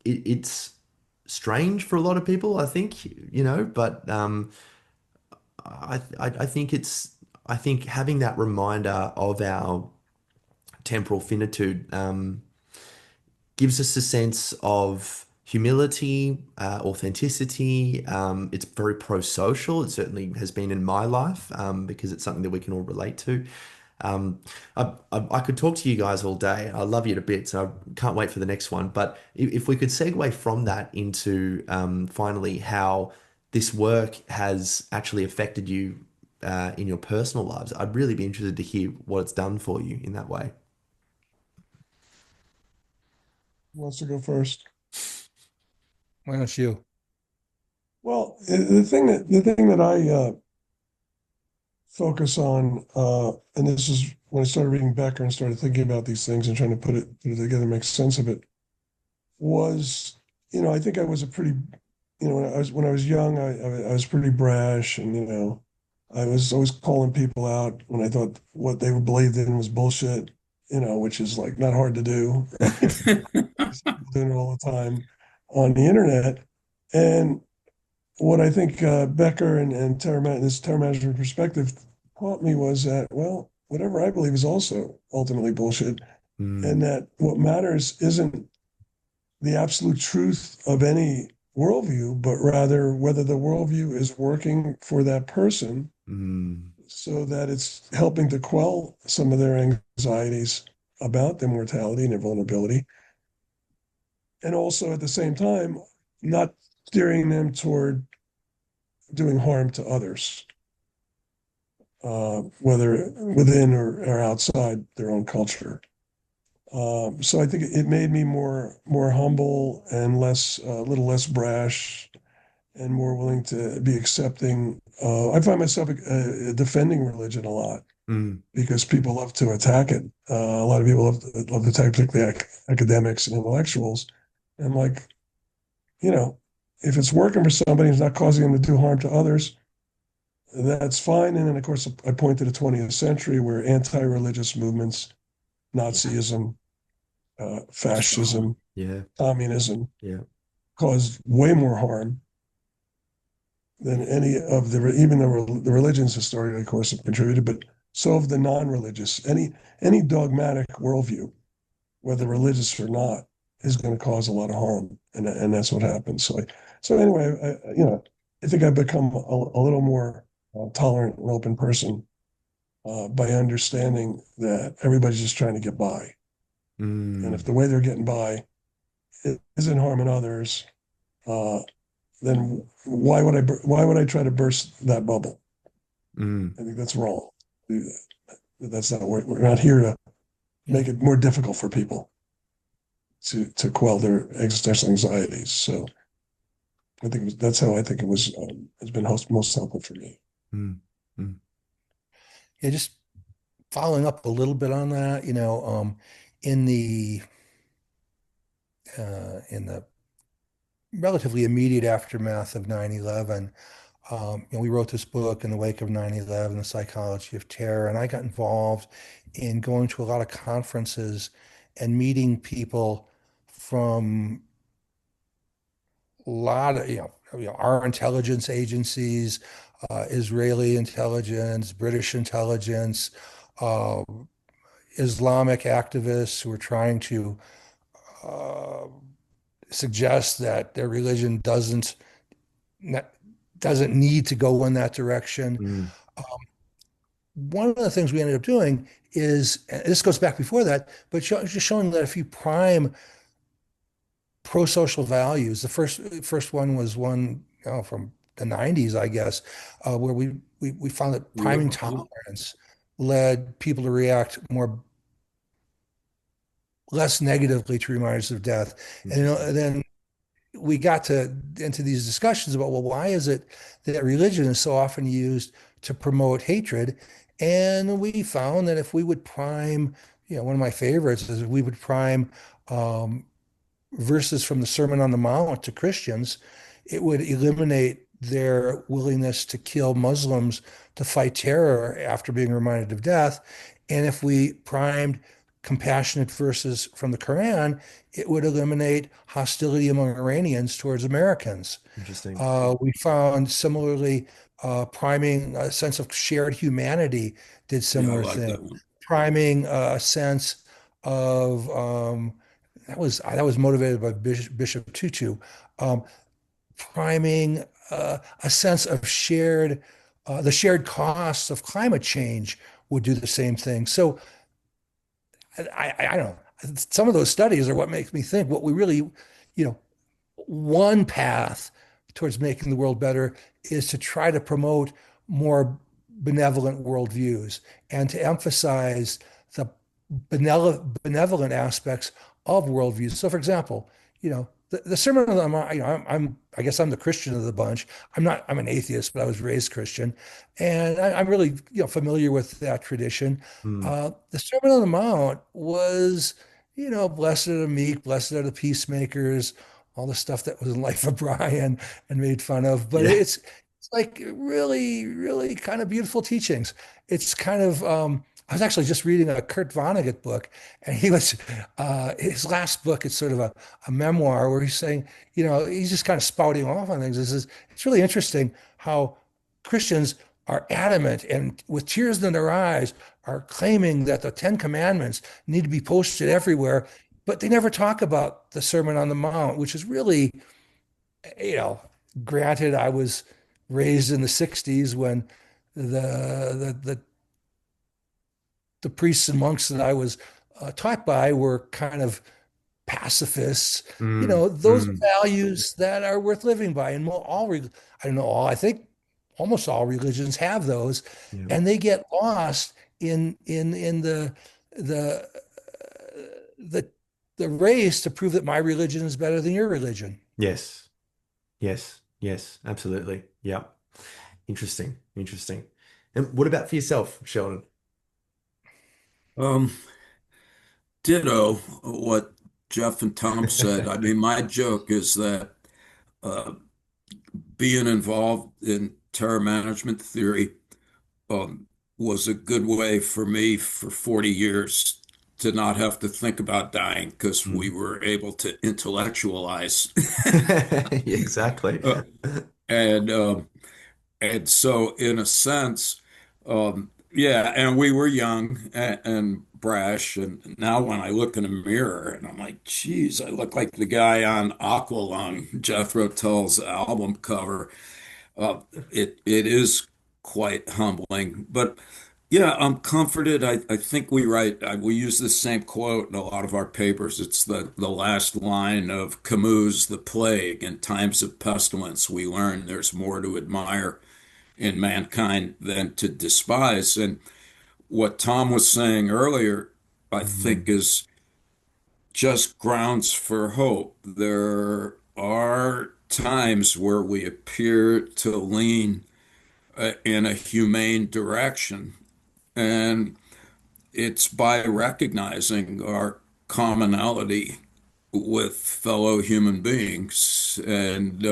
It's strange for a lot of people, I think, but I think having that reminder of our temporal finitude gives us a sense of humility, authenticity. It's very pro-social. It certainly has been in my life, because it's something that we can all relate to. I could talk to you guys all day. I love you to bits. I can't wait for the next one. But if we could segue from that into finally how this work has actually affected you in your personal lives, I'd really be interested to hear what it's done for you in that way. Who wants to go first? Why don't you? Well, the thing that I focus on, and this is when I started reading Becker and started thinking about these things and trying to put it together, make sense of it, was, I think I was a pretty when I was young, I was pretty brash, and I was always calling people out when I thought what they believed in was bullshit. Which is like not hard to do. Doing it all the time on the internet, and what I think Becker and this terror management perspective taught me was that, well, whatever I believe is also ultimately bullshit, Mm, and that what matters isn't the absolute truth of any worldview, but rather whether the worldview is working for that person mm, so that it's helping to quell some of their anxieties about their mortality and their vulnerability. And also at the same time, not steering them toward doing harm to others, whether within or outside their own culture. So I think it made me more humble and a little less brash and more willing to be accepting. I find myself defending religion a lot mm, because people love to attack it. A lot of people love to attack particularly academics and intellectuals. And like, you know, if it's working for somebody, it's not causing them to do harm to others, that's fine. And then, of course, I point to the 20th century where anti-religious movements, Nazism, Stalin. fascism, yeah, communism, yeah. caused way more harm than any of even the religions historically, of course, have contributed, but so have the non-religious. Any dogmatic worldview, whether religious or not, is going to cause a lot of harm, and that's what happens. So anyway, I think I've become a little more tolerant and open person by understanding that everybody's just trying to get by, and if Mm, the way they're getting by isn't harming others, uh, then why would I try to burst that bubble? mm, I think that's wrong. That's not we're not here to Yeah. make it more difficult for people to quell their existential anxieties. So that's how I think it was has been most helpful for me. mm, mm, Yeah, just following up a little bit on that, in the in the relatively immediate aftermath of 9/11, we wrote this book in the wake of 9/11, The Psychology of Terror, and I got involved in going to a lot of conferences and meeting people from a lot of, our intelligence agencies, Israeli intelligence, British intelligence, uh, Islamic activists who are trying to uh, suggest that their religion doesn't need to go in that direction. mm, One of the things we ended up doing is, and this goes back before that, but just showing that if you prime pro-social values, the first one was one from the 90s, I guess, where we found that Yeah. priming tolerance led people to react less negatively to reminders of death. And interesting. then we got into these discussions about, well, why is it that religion is so often used to promote hatred? And we found that if we would prime, one of my favorites is we would prime um, verses from the Sermon on the Mount to Christians, it would eliminate their willingness to kill Muslims to fight terror after being reminded of death. And if we primed compassionate verses from the Quran, it would eliminate hostility among Iranians towards Americans. Interesting. We found similarly priming a sense of shared humanity did Yeah, I similar like things. that one. Priming a sense of that was motivated by Bishop Tutu, um, priming a sense of the shared costs of climate change would do the same thing. So I don't know. Some of those studies are what makes me think what we really, one path towards making the world better is to try to promote more benevolent worldviews and to emphasize the benevolent aspects of worldviews. So, for example, the Sermon on the Mount, I guess I'm the Christian of the bunch. I'm an atheist, but I was raised Christian, and I'm really, familiar with that tradition. Mm, The Sermon on the Mount was, blessed are the meek, blessed are the peacemakers, all the stuff that was in Life of Brian and made fun of. But Yeah. it's like really, really kind of beautiful teachings. It's kind of I was actually just reading a Kurt Vonnegut book, and he was his last book. It's sort of a memoir where he's saying, he's just kind of spouting off on things. It's really interesting how Christians are adamant and with tears in their eyes are claiming that the Ten Commandments need to be posted everywhere, but they never talk about the Sermon on the Mount, which is really, you know, granted, I was raised in the 60s when the priests and monks that I was taught by were kind of pacifists. Mm, Those mm, are values that are worth living by. And I don't know all, I think almost all religions have those, yeah. and they get lost in the the the race to prove that my religion is better than your religion. Yes. Yes. Yes. Absolutely. Yeah. Interesting. Interesting. And what about for yourself, Sheldon? Um, Ditto what Jeff and Tom said. I mean, my joke is that uh, being involved in terror management theory um, was a good way for me for 40 years to not have to think about dying because we Mm. were able to intellectualize. Yeah, exactly. Uh, and and so, in a sense, yeah, and we were young and brash. And now, when I look in a mirror, and I'm like, geez, I look like the guy on Aqualung, Jethro Tull's album cover. It is quite humbling, but yeah, I'm comforted. I think we use the same quote in a lot of our papers. It's the last line of Camus' The Plague. In times of pestilence, we learn there's more to admire in mankind than to despise. And what Tom was saying earlier, I think, Mm. is just grounds for hope. There are times where we appear to lean in a humane direction. And it's by recognizing our commonality with fellow human beings. And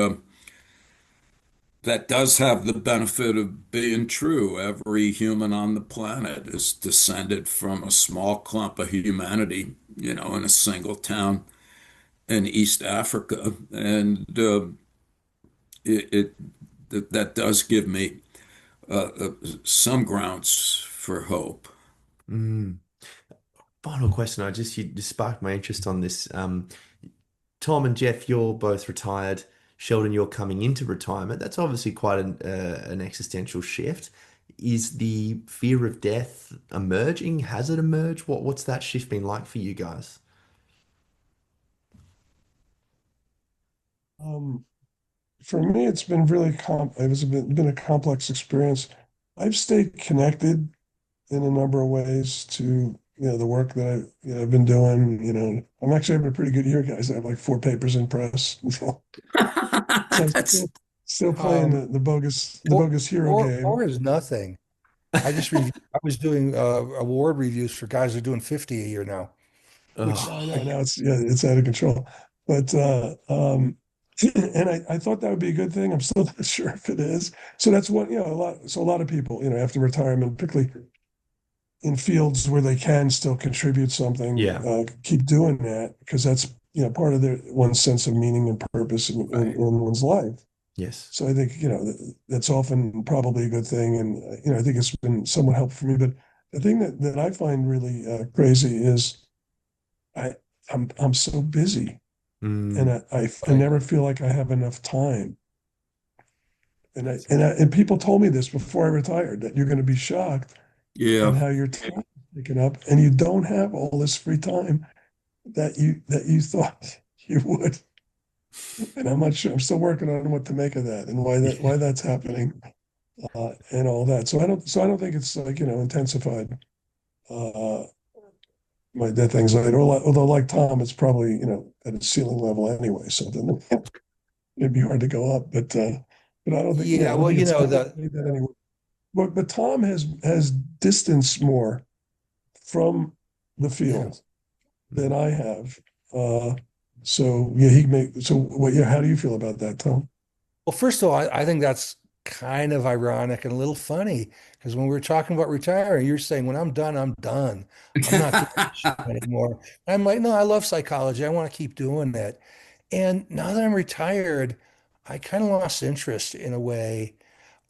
that does have the benefit of being true. Every human on the planet is descended from a small clump of humanity, in a single town in East Africa. And it, it that does give me some grounds for hope. Mm. Final question. You just sparked my interest on this. Tom and Jeff, you're both retired. Sheldon, you're coming into retirement. That's obviously quite an existential shift. Is the fear of death emerging? Has it emerged? What's that shift been like for you guys? Um, for me, it's been been a complex experience. I've stayed connected in a number of ways to the work that I've been doing. I'm actually having a pretty good year, guys. I have like 4 papers in press. So I'm That's still playing Um, the or bogus hero or game. is nothing. I was doing award reviews for guys who are doing 50 a year now, Oh, which I know now it's out of control. But and I thought that would be a good thing. I'm still not sure if it is. So that's what a lot of people after retirement, particularly in fields where they can still contribute something, yeah. keep doing that because that's part of one's sense of meaning and purpose right. in one's life. Yes. So I think that's often probably a good thing, and I think it's been somewhat helpful for me. But the thing that I find really crazy is I I'm so busy, and Mm, I never feel like I have enough time. And people told me this before I retired that you're going to be shocked at Yeah. how your time is picking up, and you don't have all this free time that you thought you would. And I'm not sure. I'm still working on what to make of that and why that's happening, and all that. So I don't think it's like intensified uh, my death anxiety. Although like Tom, it's probably at a ceiling level anyway. So then it'd be hard to go up. But I don't think yeah, I don't well, think it's the made that anyway. But Tom has distanced more from the yeah. field than mm, I have. Uh, So yeah, he make so what yeah, how do you feel about that, Tom? Well, first of all, I think that's kind of ironic and a little funny because when we were talking about retiring, you're saying, when I'm done, I'm done. I'm not doing this shit anymore. And I'm like, no, I love psychology. I want to keep doing it. And now that I'm retired, I kind of lost interest in a way.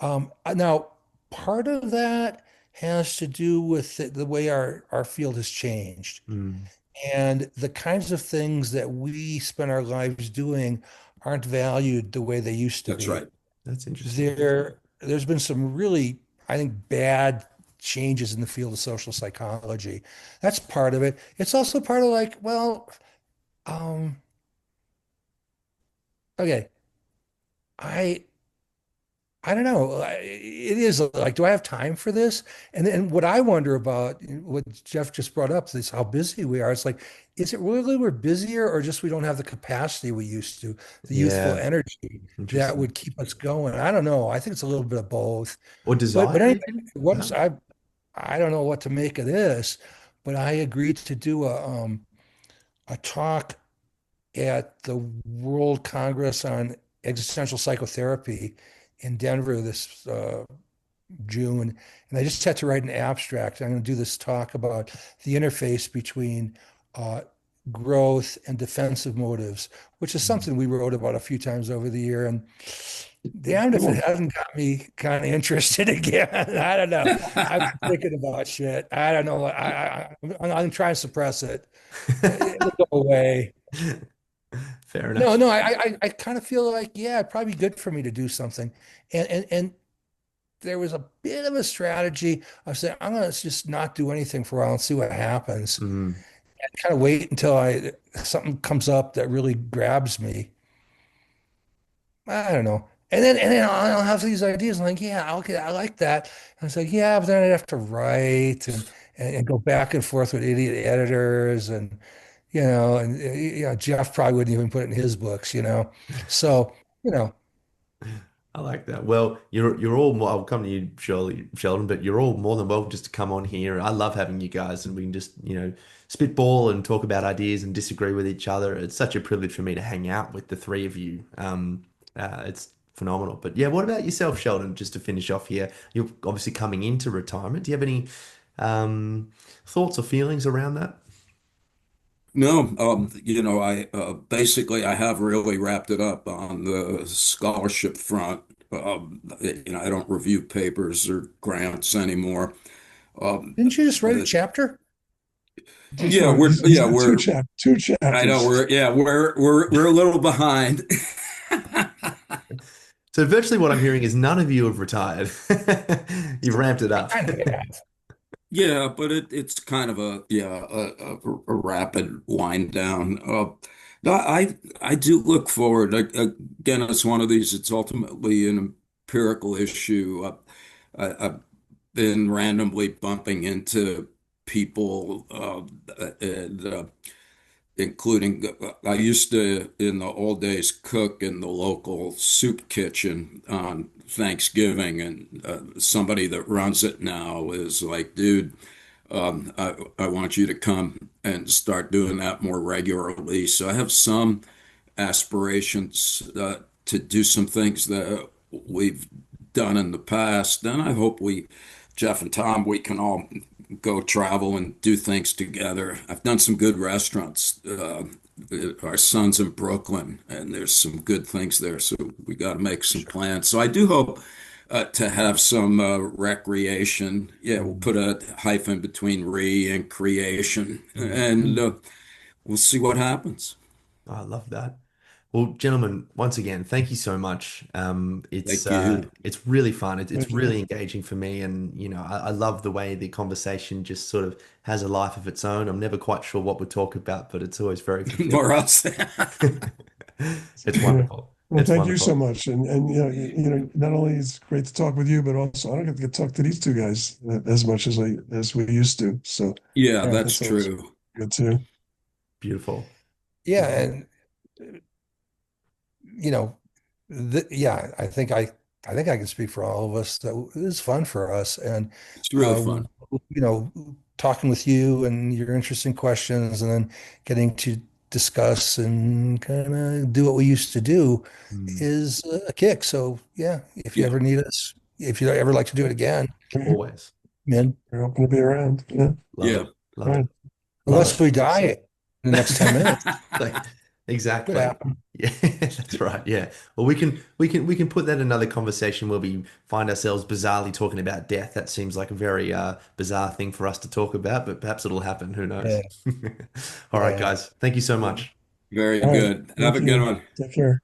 Now, part of that has to do with the way our field has changed. Mm, And the kinds of things that we spend our lives doing aren't valued the way they used to That's be. right. that's interesting. There's been some really, I think, bad changes in the field of social psychology. That's part of it. It's also part of like, well, um, okay, I I don't know. It is like, do I have time for this? And then what I wonder about, what Jeff just brought up, is how busy we are. It's like, is it really we're busier, or just we don't have the capacity we used to, the youthful Yeah, energy that interesting. would keep us going? I don't know. I think it's a little bit of both. Or But desire, anyway, even, what's perhaps? I don't know what to make of this, but I agreed to do a talk at the World Congress on Existential Psychotherapy in Denver this June, and I just had to write an abstract. I'm going to do this talk about the interface between uh, growth and defensive motives, which is Mm. something we wrote about a few times over the year. And damned if it Cool. hasn't got me kind of interested again. I don't know. I've been thinking about shit. I don't know. I'm trying to suppress it. It'll go away. Fair No, enough. no, I kind of feel like, yeah, it'd probably be good for me to do something. And there was a bit of a strategy of saying, I'm gonna just not do anything for a while and see what happens. Mm. And kind of wait until I something comes up that really grabs me. I don't know. And then I'll have these ideas. I'm like, yeah, okay, I like that. And it's like, yeah, but then I'd have to write and go back and forth with idiot editors and Jeff probably wouldn't even put it in his books. So, you know, I like that. Well, you're all more, I'll come to you, surely, Sheldon, but you're all more than welcome just to come on here. I love having you guys, and we can just, spitball and talk about ideas and disagree with each other. It's such a privilege for me to hang out with the three of you. It's phenomenal. But yeah, what about yourself, Sheldon? Just to finish off here, you're obviously coming into retirement. Do you have any thoughts or feelings around that? No, I basically I have really wrapped it up on the scholarship front. I don't review papers or grants anymore. Um, didn't you just write a uh, chapter? Just yeah, right. we're He's yeah got we're two I know chapters. we're a little behind. So virtually what I'm hearing is none of you have retired. You've ramped it I up. kind of have. Yeah, but it's kind of a rapid wind down. No, I do look forward. Again, it's one of these. It's ultimately an empirical issue. I've been randomly bumping into people, and including I used to in the old days cook in the local soup kitchen on Thanksgiving, and somebody that runs it now is like, dude, I want you to come and start doing that more regularly. So I have some aspirations to do some things that we've done in the past. Then I hope Jeff and Tom, we can all go travel and do things together. I've done some good restaurants. Our son's in Brooklyn, and there's some good things there. So we got to make some plans. So I do hope to have some recreation. Yeah, we'll Mm. put a hyphen between re and creation, Mm. and we'll see what happens. I love that. Well, gentlemen, once again, thank you so much. Thank you. It's really fun. It's Pleasure. really engaging for me, and I love the way the conversation just sort of has a life of its own. I'm never quite sure what we talk about, but it's always very fulfilling. Or else. It's Yeah. wonderful. Well, It's thank you so wonderful. much. And not only is it great to talk with you, but also I don't get to talk to these two guys as much as we used to. So Yeah, Yeah. that's that's always true. good too. Beautiful. Yeah. Well, And you know, yeah, I think I can speak for all of us that it was fun for us, and It's really uh, fun. you know, talking with you and your interesting questions, and then getting to discuss and kind of do what we used to do Mm. is a kick. So yeah, if you Yeah. ever need us, if you ever like to do it again, Always. man, You're hoping to be around. Yeah. Love Yeah. it. Love it. Right. Love unless it. we die in the next 10 minutes, Like, could exactly. happen. Yeah, that's right. Yeah. Well, we can put that in another conversation where we find ourselves bizarrely talking about death. That seems like a very bizarre thing for us to talk about, but perhaps it'll happen. Who knows? Yeah, All right, yeah. guys. Thank you so much. Very All right. good. Have Thank a good you. one. Take care.